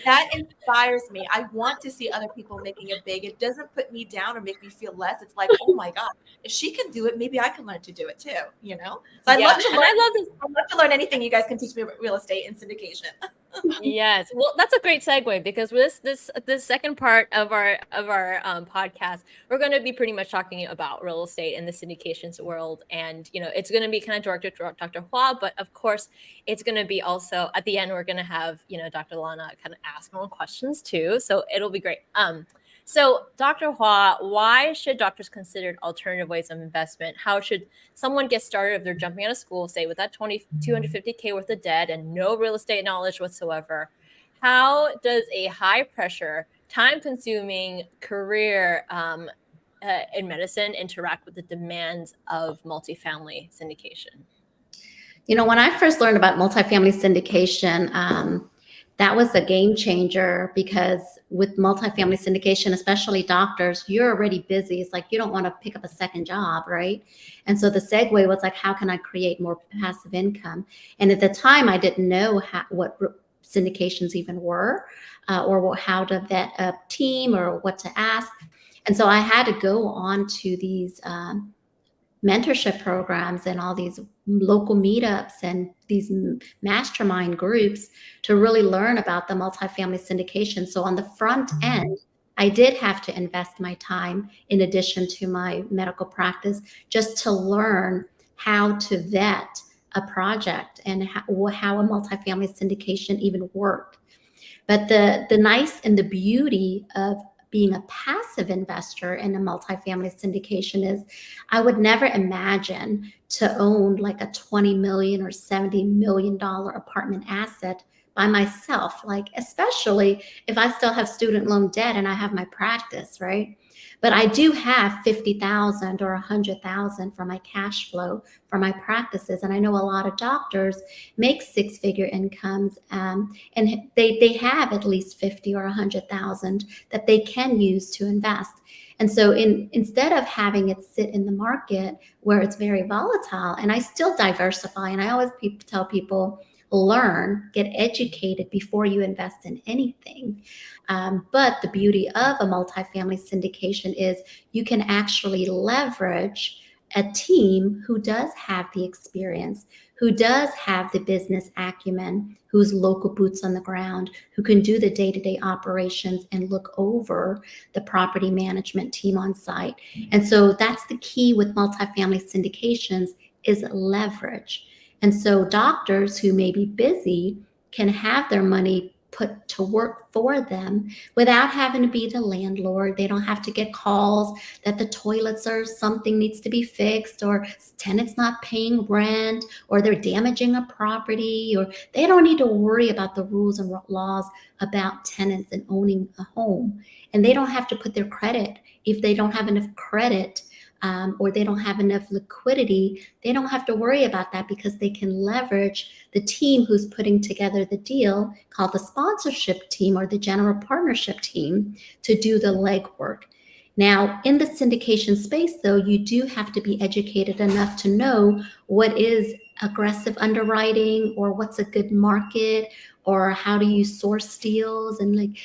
That inspires me. I want to see other people making it big. It doesn't put me down or make me feel less. It's like, oh my God, if she can do it, maybe I can learn to do it too. You know? So I'd love to learn. I'd love to learn anything you guys can teach me about real estate and syndication. Yes, well, that's a great segue, because with this second part of our podcast, we're going to be pretty much talking about real estate in the syndications world, and it's going to be kind of directed to Dr. Hoa, but of course it's going to be also at the end we're going to have Dr. Lanna kind of ask more questions too, so it'll be great. So, Dr. Hoa, why should doctors consider alternative ways of investment? How should someone get started if they're jumping out of school, say with that $250K worth of debt and no real estate knowledge whatsoever? How does a high pressure, time consuming career in medicine interact with the demands of multifamily syndication? When I first learned about multifamily syndication, that was a game changer, because with multifamily syndication, especially doctors, you're already busy. It's like you don't want to pick up a second job, right? And so the segue was like, how can I create more passive income? And at the time, I didn't know what syndications even were, or how to vet a team or what to ask. And so I had to go on to these mentorship programs and all these local meetups and these mastermind groups to really learn about the multifamily syndication. So on the front end, I did have to invest my time in addition to my medical practice just to learn how to vet a project and how a multifamily syndication even worked. But the nice and the beauty of being a passive investor in a multifamily syndication is I would never imagine to own like a $20 million or $70 million apartment asset by myself, like especially if I still have student loan debt and I have my practice, right? But I do have 50,000 or 100,000 for my cash flow for my practices. And I know a lot of doctors make six-figure incomes, and they have at least 50 or 100,000 that they can use to invest. And so instead of having it sit in the market where it's very volatile, and I still diversify, and I always tell people, learn, get educated before you invest in anything. But the beauty of a multifamily syndication is you can actually leverage a team who does have the experience, who does have the business acumen, who's local boots on the ground, who can do the day-to-day operations and look over the property management team on site. And so that's the key with multifamily syndications is leverage. And so doctors who may be busy can have their money put to work for them without having to be the landlord. They don't have to get calls that the toilets or something needs to be fixed, or tenants not paying rent, or they're damaging a property, or they don't need to worry about the rules and laws about tenants and owning a home. And they don't have to put their credit, if they don't have enough credit, or they don't have enough liquidity, they don't have to worry about that, because they can leverage the team who's putting together the deal, called the sponsorship team or the general partnership team, to do the legwork. Now, in the syndication space, though, you do have to be educated enough to know what is aggressive underwriting, or what's a good market, or how do you source deals, and like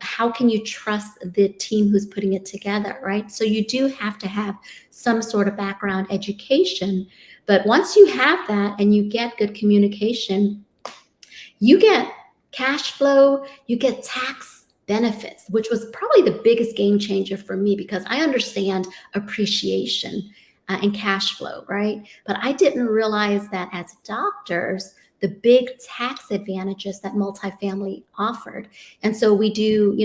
how can you trust the team who's putting it together, right? So you do have to have some sort of background education. But once you have that and you get good communication, you get cash flow, you get tax benefits, which was probably the biggest game changer for me, because I understand appreciation and cash flow, right? But I didn't realize that as doctors, the big tax advantages that multifamily offered. And so we do,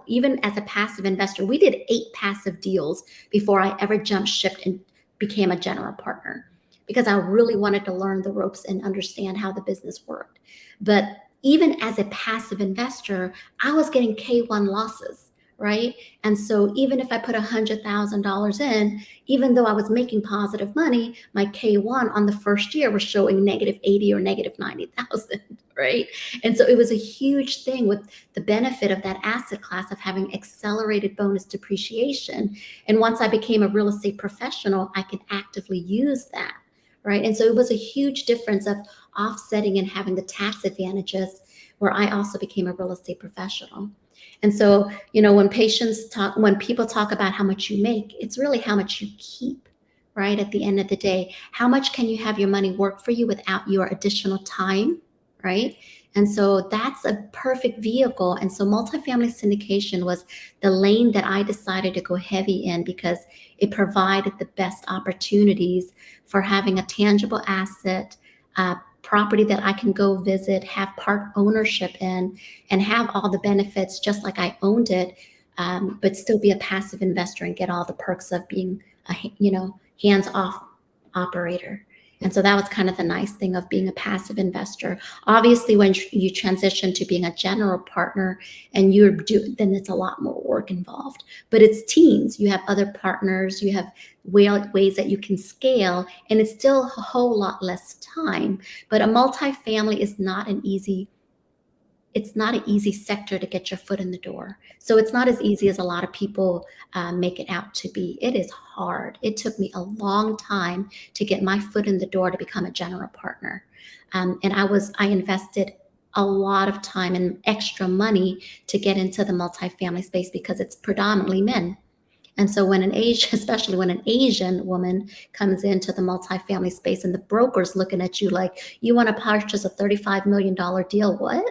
even as a passive investor, we did 8 passive deals before I ever jumped ship and became a general partner, because I really wanted to learn the ropes and understand how the business worked. But even as a passive investor, I was getting K1 losses, right? And so even if I put $100,000 in, even though I was making positive money, my K1 on the first year was showing -80 or -90,000, right? And so it was a huge thing with the benefit of that asset class of having accelerated bonus depreciation. And once I became a real estate professional, I could actively use that, right? And so it was a huge difference of offsetting and having the tax advantages where I also became a real estate professional. And so, when people talk about how much you make, it's really how much you keep, right? At the end of the day, how much can you have your money work for you without your additional time, right? And so that's a perfect vehicle. And so multifamily syndication was the lane that I decided to go heavy in because it provided the best opportunities for having a tangible asset, property that I can go visit, have part ownership in, and have all the benefits just like I owned it, but still be a passive investor and get all the perks of being a hands-off operator. And so that was kind of the nice thing of being a passive investor. Obviously, when you transition to being a general partner and then it's a lot more work involved. But it's teams. You have other partners. You have ways that you can scale, and it's still a whole lot less time. But a multifamily is not an easy sector to get your foot in the door. So it's not as easy as a lot of people make it out to be. It is hard. It took me a long time to get my foot in the door to become a general partner. And I invested a lot of time and extra money to get into the multifamily space because it's predominantly men. And so especially when an Asian woman comes into the multifamily space and the broker's looking at you like, you want to purchase a $35 million deal, what?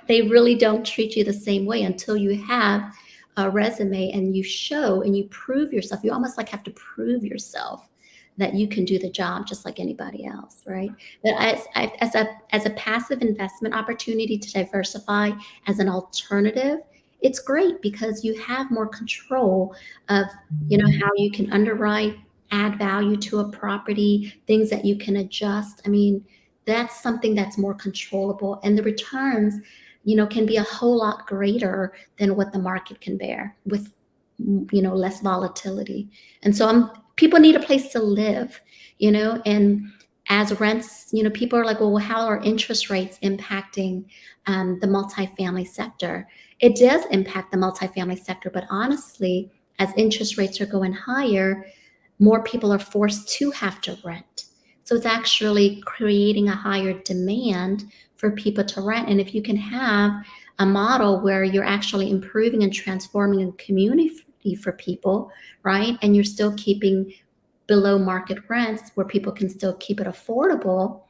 They really don't treat you the same way until you have a resume and you show and you prove yourself. You almost like have to prove yourself that you can do the job just like anybody else, right? But as a passive investment opportunity to diversify as an alternative, it's great because you have more control of, how you can underwrite, add value to a property, things that you can adjust. I mean, that's something that's more controllable, and the returns, can be a whole lot greater than what the market can bear with, less volatility. And so people need a place to live, and as rents, people are like, well, how are interest rates impacting the multifamily sector? It does impact the multifamily sector, but honestly, as interest rates are going higher, more people are forced to have to rent. So it's actually creating a higher demand for people to rent. And if you can have a model where you're actually improving and transforming a community for people, right? And you're still keeping below market rents where people can still keep it affordable,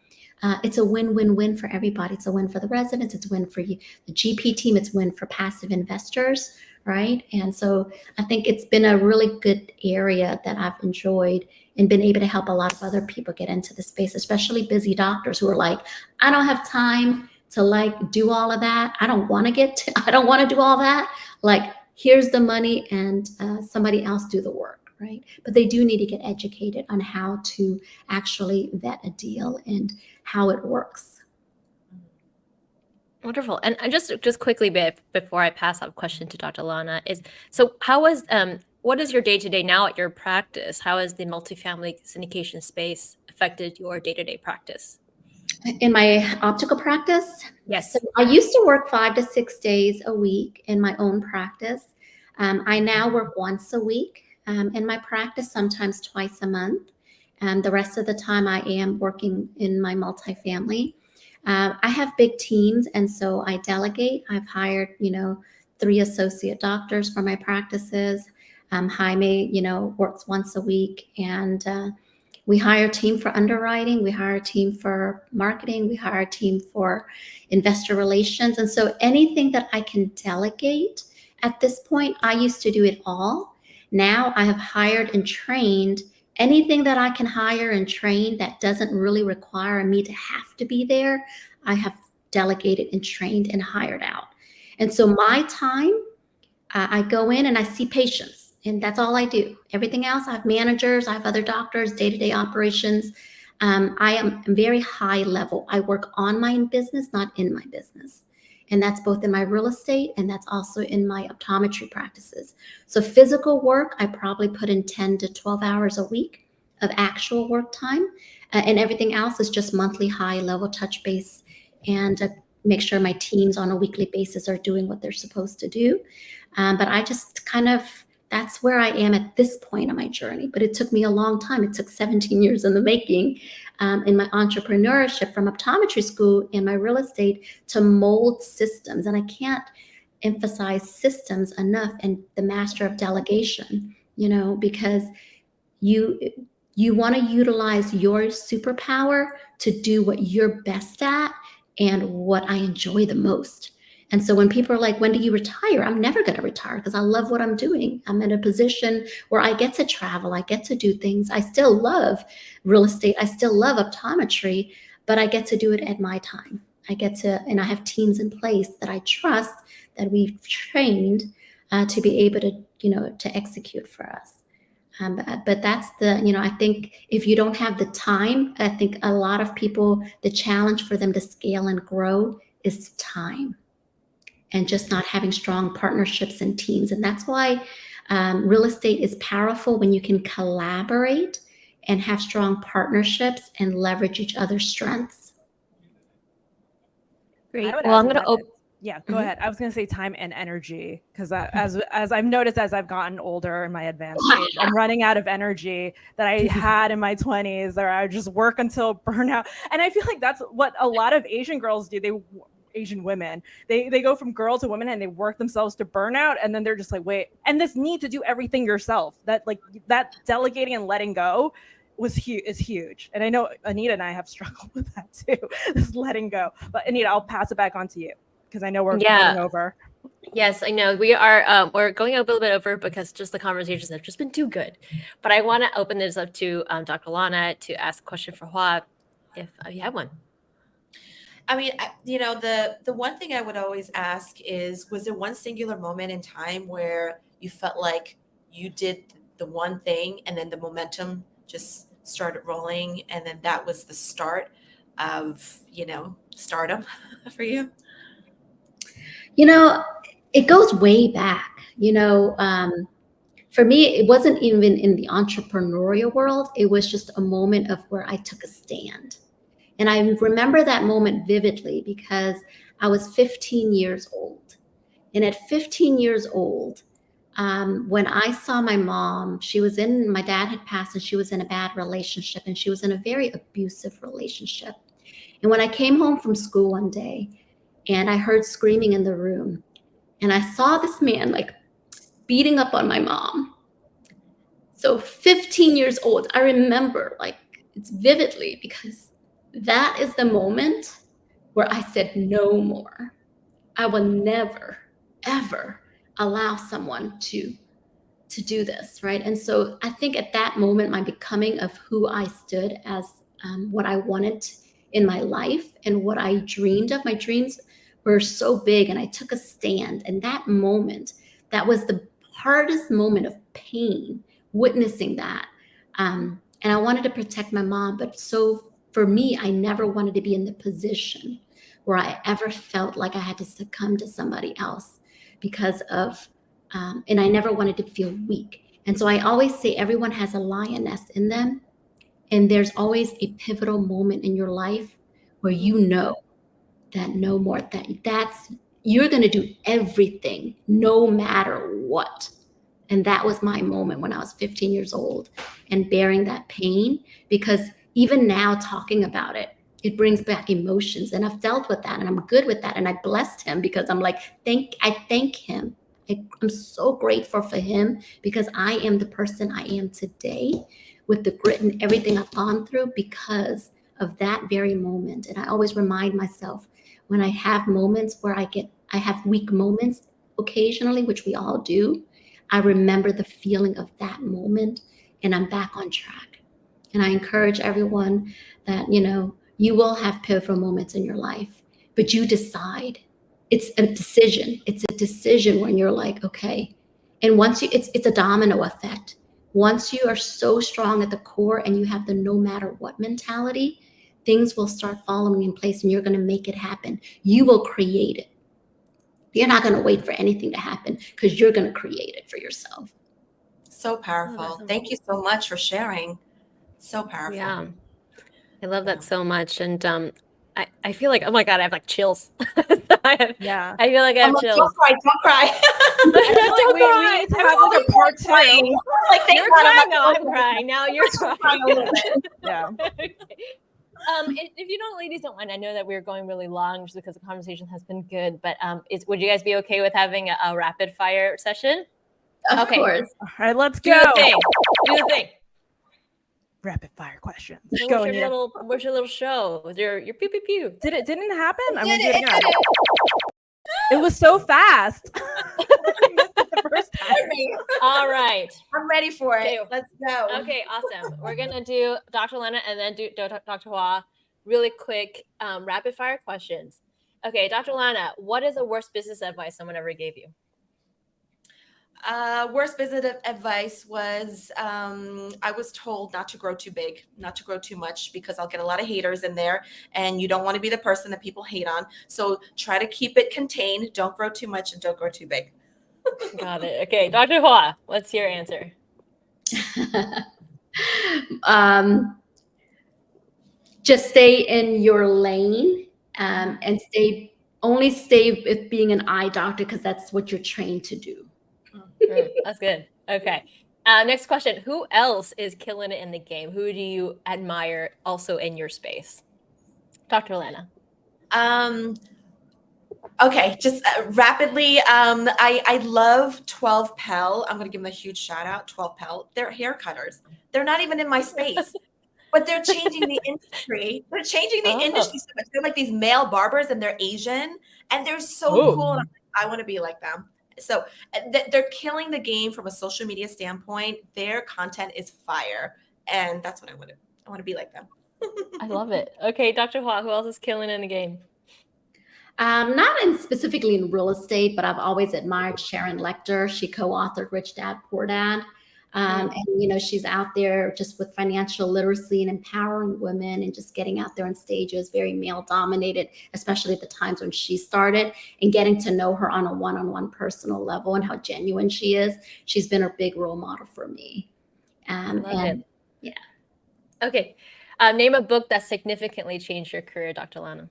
it's a win-win-win for everybody. It's a win for the residents. It's a win for you, the GP team. It's a win for passive investors, right? And so I think it's been a really good area that I've enjoyed and been able to help a lot of other people get into the space, especially busy doctors who are like, I don't have time to do all of that. I don't want to do all that. Like, here's the money and somebody else do the work. Right. But they do need to get educated on how to actually vet a deal and how it works. Wonderful. And just quickly before I pass that question to Dr. Lanna what is your day-to-day now at your practice? How has the multifamily syndication space affected your day-to-day practice? In my optical practice? Yes. So I used to work 5 to 6 days a week in my own practice. I now work once a week. In my practice, sometimes twice a month. The rest of the time I am working in my multifamily. I have big teams, and so I delegate. I've hired, 3 associate doctors for my practices. Jaime, works once a week, and we hire a team for underwriting. We hire a team for marketing. We hire a team for investor relations. And so anything that I can delegate at this point, I used to do it all. Now I have hired and trained anything that I can hire and train that doesn't really require me to have to be there. I have delegated and trained and hired out. And so my time, I go in and I see patients, and that's all I do. Everything else, I have managers, I have other doctors, day-to-day operations. I am very high level. I work on my business, not in my business. And that's both in my real estate and that's also in my optometry practices. So physical work, I probably put in 10 to 12 hours a week of actual work time. And everything else is just monthly high level touch base and make sure my teams on a weekly basis are doing what they're supposed to do. But I just that's where I am at this point in my journey. But it took me a long time. It took 17 years in the making in my entrepreneurship from optometry school and my real estate to mold systems. And I can't emphasize systems enough and the master of delegation, because you want to utilize your superpower to do what you're best at and what I enjoy the most. And so when people are like, when do you retire? I'm never going to retire because I love what I'm doing. I'm in a position where I get to travel. I get to do things. I still love real estate. I still love optometry, but I get to do it at my time. And I have teams in place that I trust that we've trained to be able to, to execute for us. But that's I think if you don't have the time, I think a lot of people, the challenge for them to scale and grow is time and just not having strong partnerships and teams. And that's why real estate is powerful when you can collaborate and have strong partnerships and leverage each other's strengths. Great. Well, I'm going to open. Yeah, go ahead. I was going to say time and energy because as I've noticed as I've gotten older in my advanced age, I'm running out of energy that I had in my 20s, where I just work until burnout. And I feel like that's what a lot of Asian girls do. Asian women, they go from girl to woman and they work themselves to burnout, and then they're just like, wait, and this need to do everything yourself, that delegating and letting go is huge. And I know Anita and I have struggled with that too, this letting go. But Anita, I'll pass it back on to you because I know we're going over. Yes, I know we are. We're going a little bit over because just the conversations have just been too good. But I want to open this up to Dr. Lanna to ask a question for Hoa, if you have one. I mean, the one thing I would always ask is, was there one singular moment in time where you felt like you did the one thing and then the momentum just started rolling, and then that was the start of, stardom for you? It goes way back. For me, it wasn't even in the entrepreneurial world. It was just a moment of where I took a stand. And I remember that moment vividly because I was 15 years old. And at 15 years old, when I saw my mom, my dad had passed and she was in a bad relationship, and she was in a very abusive relationship. And when I came home from school one day and I heard screaming in the room, and I saw this man beating up on my mom. So 15 years old, I remember it's vividly because that is the moment where I said, no more. I will never, ever allow someone to do this, right? And so I think at that moment, my becoming of who I stood as what I wanted in my life and what I dreamed of, my dreams were so big, and I took a stand. And that moment, that was the hardest moment of pain, witnessing that. And I wanted to protect my mom, but so for me, I never wanted to be in the position where I ever felt like I had to succumb to somebody else because of, and I never wanted to feel weak. And so I always say everyone has a lioness in them. And there's always a pivotal moment in your life where you know that no more, that's, you're going to do everything no matter what. And that was my moment when I was 15 years old and bearing that pain, because even now talking about it, it brings back emotions, and I've dealt with that and I'm good with that. And I blessed him because I'm like, I thank him. I'm so grateful for him because I am the person I am today with the grit and everything I've gone through because of that very moment. And I always remind myself when I have moments where I have weak moments occasionally, which we all do, I remember the feeling of that moment and I'm back on track. And I encourage everyone that, you will have pivotal moments in your life, but you decide. It's a decision. It's a decision when you're like, okay. And once it's a domino effect. Once you are so strong at the core and you have the no matter what mentality, things will start falling in place and you're going to make it happen. You will create it. You're not going to wait for anything to happen because you're going to create it for yourself. So powerful. Thank you so much for sharing. So powerful. Yeah. I love that so much. And I feel like, oh my God, I have like chills. I feel like I have chills. Don't cry. Don't cry. We need to have like a part 2. Like, you're crying. No, I'm crying. Now you're crying. A little bit. Yeah. If you don't, ladies don't mind, I know that we're going really long just because the conversation has been good, but would you guys be okay with having a rapid fire session? Of course. All right, let's Do go. the thing. Rapid fire questions. So where's your little show? Your pew pew pew. Didn't happen? I'm gonna do it again. It was so fast. I missed it the first time. All right. I'm ready for it. Let's go. Okay, awesome. We're gonna do Dr. Lanna and then do Dr. Hoa. Really quick, rapid fire questions. Okay, Dr. Lanna, what is the worst business advice someone ever gave you? Worst business advice was I was told not to grow too big, not to grow too much, because I'll get a lot of haters in there, and you don't want to be the person that people hate on. So try to keep it contained. Don't grow too much and don't grow too big. Got it. Okay, Dr. Hoa, what's your answer? Just stay in your lane and only stay with being an eye doctor because that's what you're trained to do. That's good. Okay. Next question. Who else is killing it in the game? Who do you admire also in your space? Dr. Lanna. Okay, just rapidly. I love 12 Pell. I'm going to give them a huge shout out. 12 Pell. They're hair cutters. They're not even in my space, but they're changing the industry. They're changing the industry so much. They're like these male barbers, and they're Asian, and they're so cool. And I want to be like them. So they're killing the game from a social media standpoint. Their content is fire, and that's what I want to. I want to be like them. I love it. Okay, Dr. Hoa, who else is killing in the game? Not specifically in real estate, but I've always admired Sharon Lechter. She co-authored Rich Dad, Poor Dad. And, she's out there just with financial literacy and empowering women and just getting out there on stages, very male dominated, especially at the times when she started, and getting to know her on a one-on-one personal level and how genuine she is. She's been a big role model for me. Yeah. Okay. Name a book that significantly changed your career, Dr. Lanna.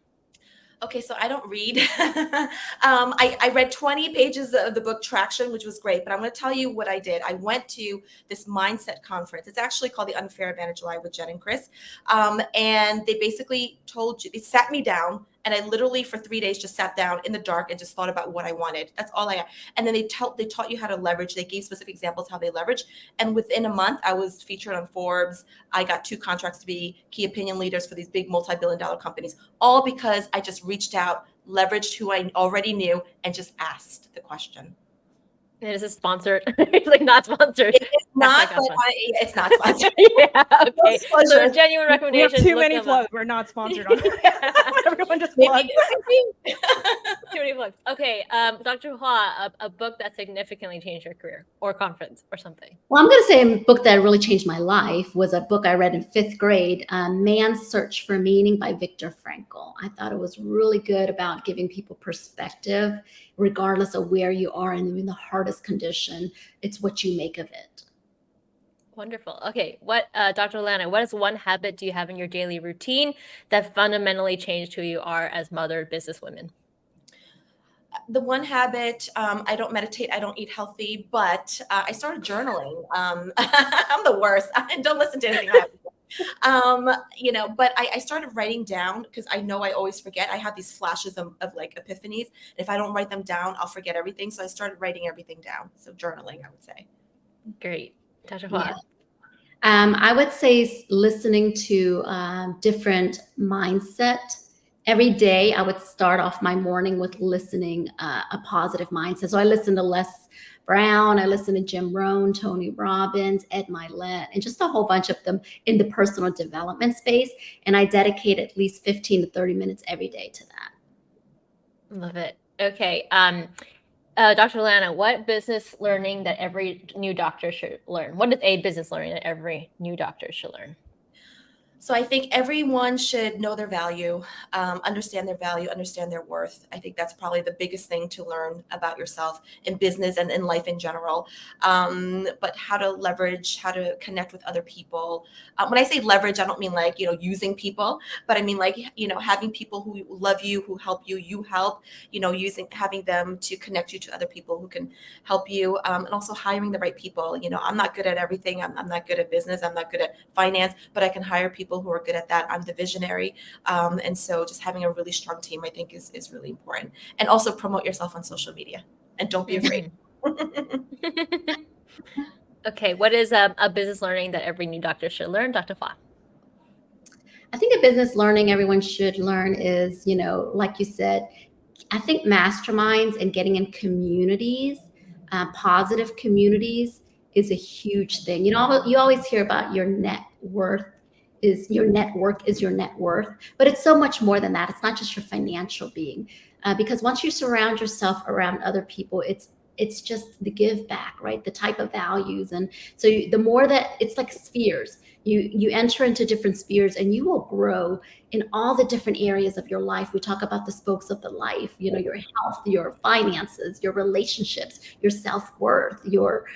Okay, so I don't read. I read 20 pages of the book Traction, which was great, but I'm going to tell you what I did. I went to this mindset conference. It's actually called the Unfair Advantage Live with Jen and Chris. And they basically they sat me down, and I literally for 3 days just sat down in the dark and just thought about what I wanted. That's all I had. And then they taught you how to leverage. They gave specific examples how they leverage. And within a month, I was featured on Forbes. I got 2 contracts to be key opinion leaders for these big multi-billion-dollar companies, all because I just reached out, leveraged who I already knew, and just asked the question. And is it sponsored? It's like not sponsored. It's not, but it's not sponsored. Yeah, okay. So genuine recommendations. We have too many plugs. We're not sponsored on everyone just plugs. Too many plugs. Okay, Dr. Hoa, a book that significantly changed your career or conference or something. Well, I'm going to say a book that really changed my life was a book I read in 5th grade, Man's Search for Meaning by Viktor Frankl. I thought it was really good about giving people perspective, regardless of where you are and in the hardest condition. It's what you make of it. Wonderful. Okay, Dr. Lanna, what is one habit do you have in your daily routine that fundamentally changed who you are as mother businesswomen? The one habit, I don't meditate, I don't eat healthy, but I started journaling. I'm the worst. Don't listen to anything I have to say. But I started writing down because I know I always forget. I have these flashes of like epiphanies. If I don't write them down, I'll forget everything. So I started writing everything down. So journaling, I would say. Great. Dr. Hoa. Yeah. I would say listening to different mindset. Every day I would start off my morning with listening a positive mindset. So I listen to Les Brown, I listen to Jim Rohn, Tony Robbins, Ed Milet, and just a whole bunch of them in the personal development space. And I dedicate at least 15 to 30 minutes every day to that. Love it. Okay. Dr. Lanna, what business learning that every new doctor should learn? What is a business learning that every new doctor should learn? So I think everyone should know their value, understand their worth. I think that's probably the biggest thing to learn about yourself in business and in life in general. But how to leverage, how to connect with other people. When I say leverage, I don't mean like, using people, but I mean like, having people who love you, who help you, you help, having them to connect you to other people who can help you, and also hiring the right people. I'm not good at everything. I'm not good at business. I'm not good at finance, but I can hire people who are good at that. I'm the visionary. And so just having a really strong team, I think is really important. And also promote yourself on social media and don't be afraid. Okay. What is a business learning that every new doctor should learn? Dr. Hoa. I think a business learning everyone should learn is, like you said, I think masterminds and getting in communities, positive communities, is a huge thing. You always hear about your net worth is your network is your net worth, but it's so much more than that. It's not just your financial being, because once you surround yourself around other people, it's just the give back, right? The type of values. And so the more that it's like spheres, you enter into different spheres and you will grow in all the different areas of your life. We talk about the spokes of the life, your health, your finances, your relationships, your self-worth, your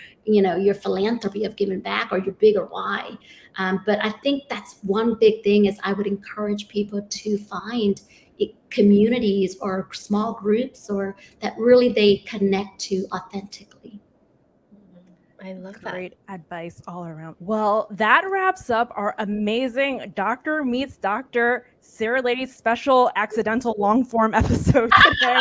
philanthropy of giving back, or your bigger why. But I think that's one big thing is I would encourage people to find communities or small groups or that really they connect to authentically. I love that. Great advice all around. Well, that wraps up our amazing Doctor Meets Doctor SARE Ladies special accidental long form episode today.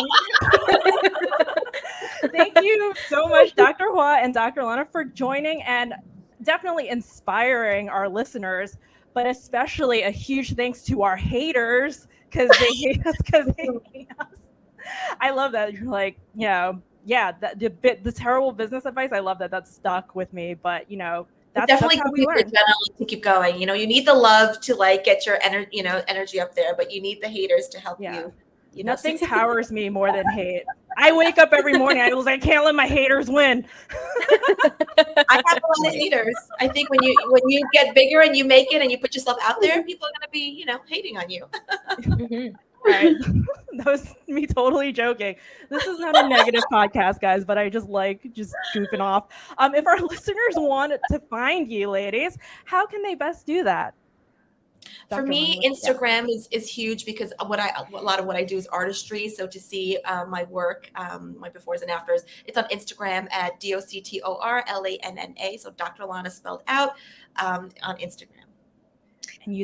Thank you so much, Dr. Hoa and Dr. Lanna, for joining and definitely inspiring our listeners, but especially a huge thanks to our haters because they hate us I love that. You're like, the terrible business advice. I love that. That stuck with me. But that's definitely how we learn. To keep going. You need the love to like get your energy up there, but you need the haters to help you. Nothing powers me more than hate. I wake up every morning. I was like, I can't let my haters win. I have a lot of haters. I think when you get bigger and you make it and you put yourself out there, people are going to be hating on you. All right. That was me totally joking. This is not a negative podcast, guys, but I just like goofing off. If our listeners want to find you, ladies, how can they best do that? For me, Instagram is huge because a lot of what I do is artistry. So to see my work, my befores and afters, it's on Instagram at DoctorLanna. So Dr. Lanna spelled out on Instagram.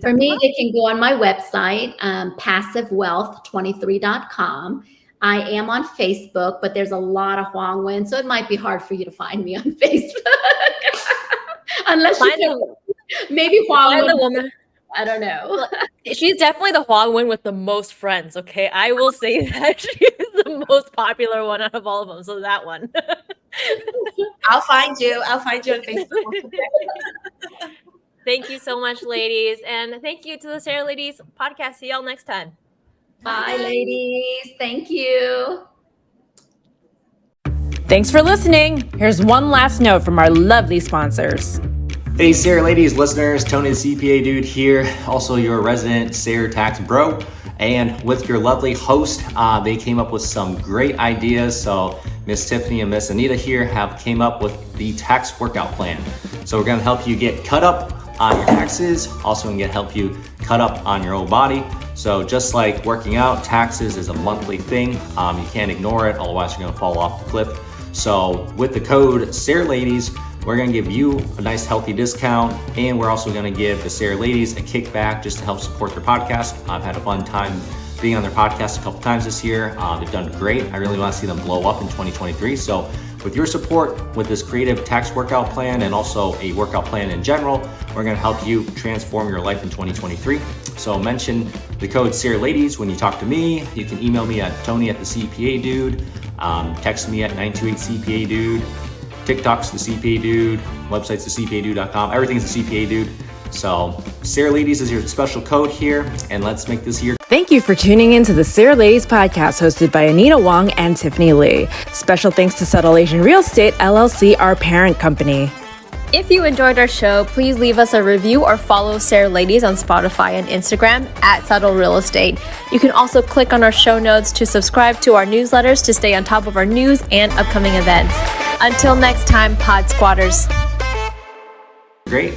For me, they can go on my website, passivewealth23.com. I am on Facebook, but there's a lot of Nguyen, so it might be hard for you to find me on Facebook. Unless maybe Nguyen. The woman. I don't know. She's definitely the Nguyen with the most friends, okay? I will say that she is the most popular one out of all of them, so that one. I'll find you on Facebook. Thank you so much, ladies. And thank you to the SARE Ladies podcast. See y'all next time. Bye, ladies. Thank you. Thanks for listening. Here's one last note from our lovely sponsors. Hey, SARE Ladies listeners, Tony the CPA Dude here, also your resident SARE tax bro. And with your lovely host, they came up with some great ideas. So Miss Tiffany and Miss Anita here came up with the tax workout plan. So we're gonna help you get cut up on your taxes, also gonna help you cut up on your own body. So just like working out, taxes is a monthly thing. You can't ignore it, otherwise you're gonna fall off the cliff. So with the code SARE Ladies, we're gonna give you a nice healthy discount, and we're also gonna give the SARE Ladies a kickback just to help support their podcast. I've had a fun time being on their podcast a couple times this year. They've done great. I really wanna see them blow up in 2023. So with your support with this creative tax workout plan and also a workout plan in general, we're gonna help you transform your life in 2023. So mention the code SARE Ladies when you talk to me. You can email me at Tony@thecpadude, text me at 928CPA-dude, TikTok's the CPA Dude, website's thecpadude.com, everything's the CPA Dude. So SARE Ladies is your special code here, and let's make this year. Thank you for tuning in to the SARE Ladies podcast hosted by Anita Wong and Tiffany Lee. Special thanks to Subtle Asian Real Estate LLC, our parent company. If you enjoyed our show, please leave us a review or follow SARE Ladies on Spotify and Instagram at Subtle Real Estate. You can also click on our show notes to subscribe to our newsletters to stay on top of our news and upcoming events. Until next time, Pod Squatters. Great.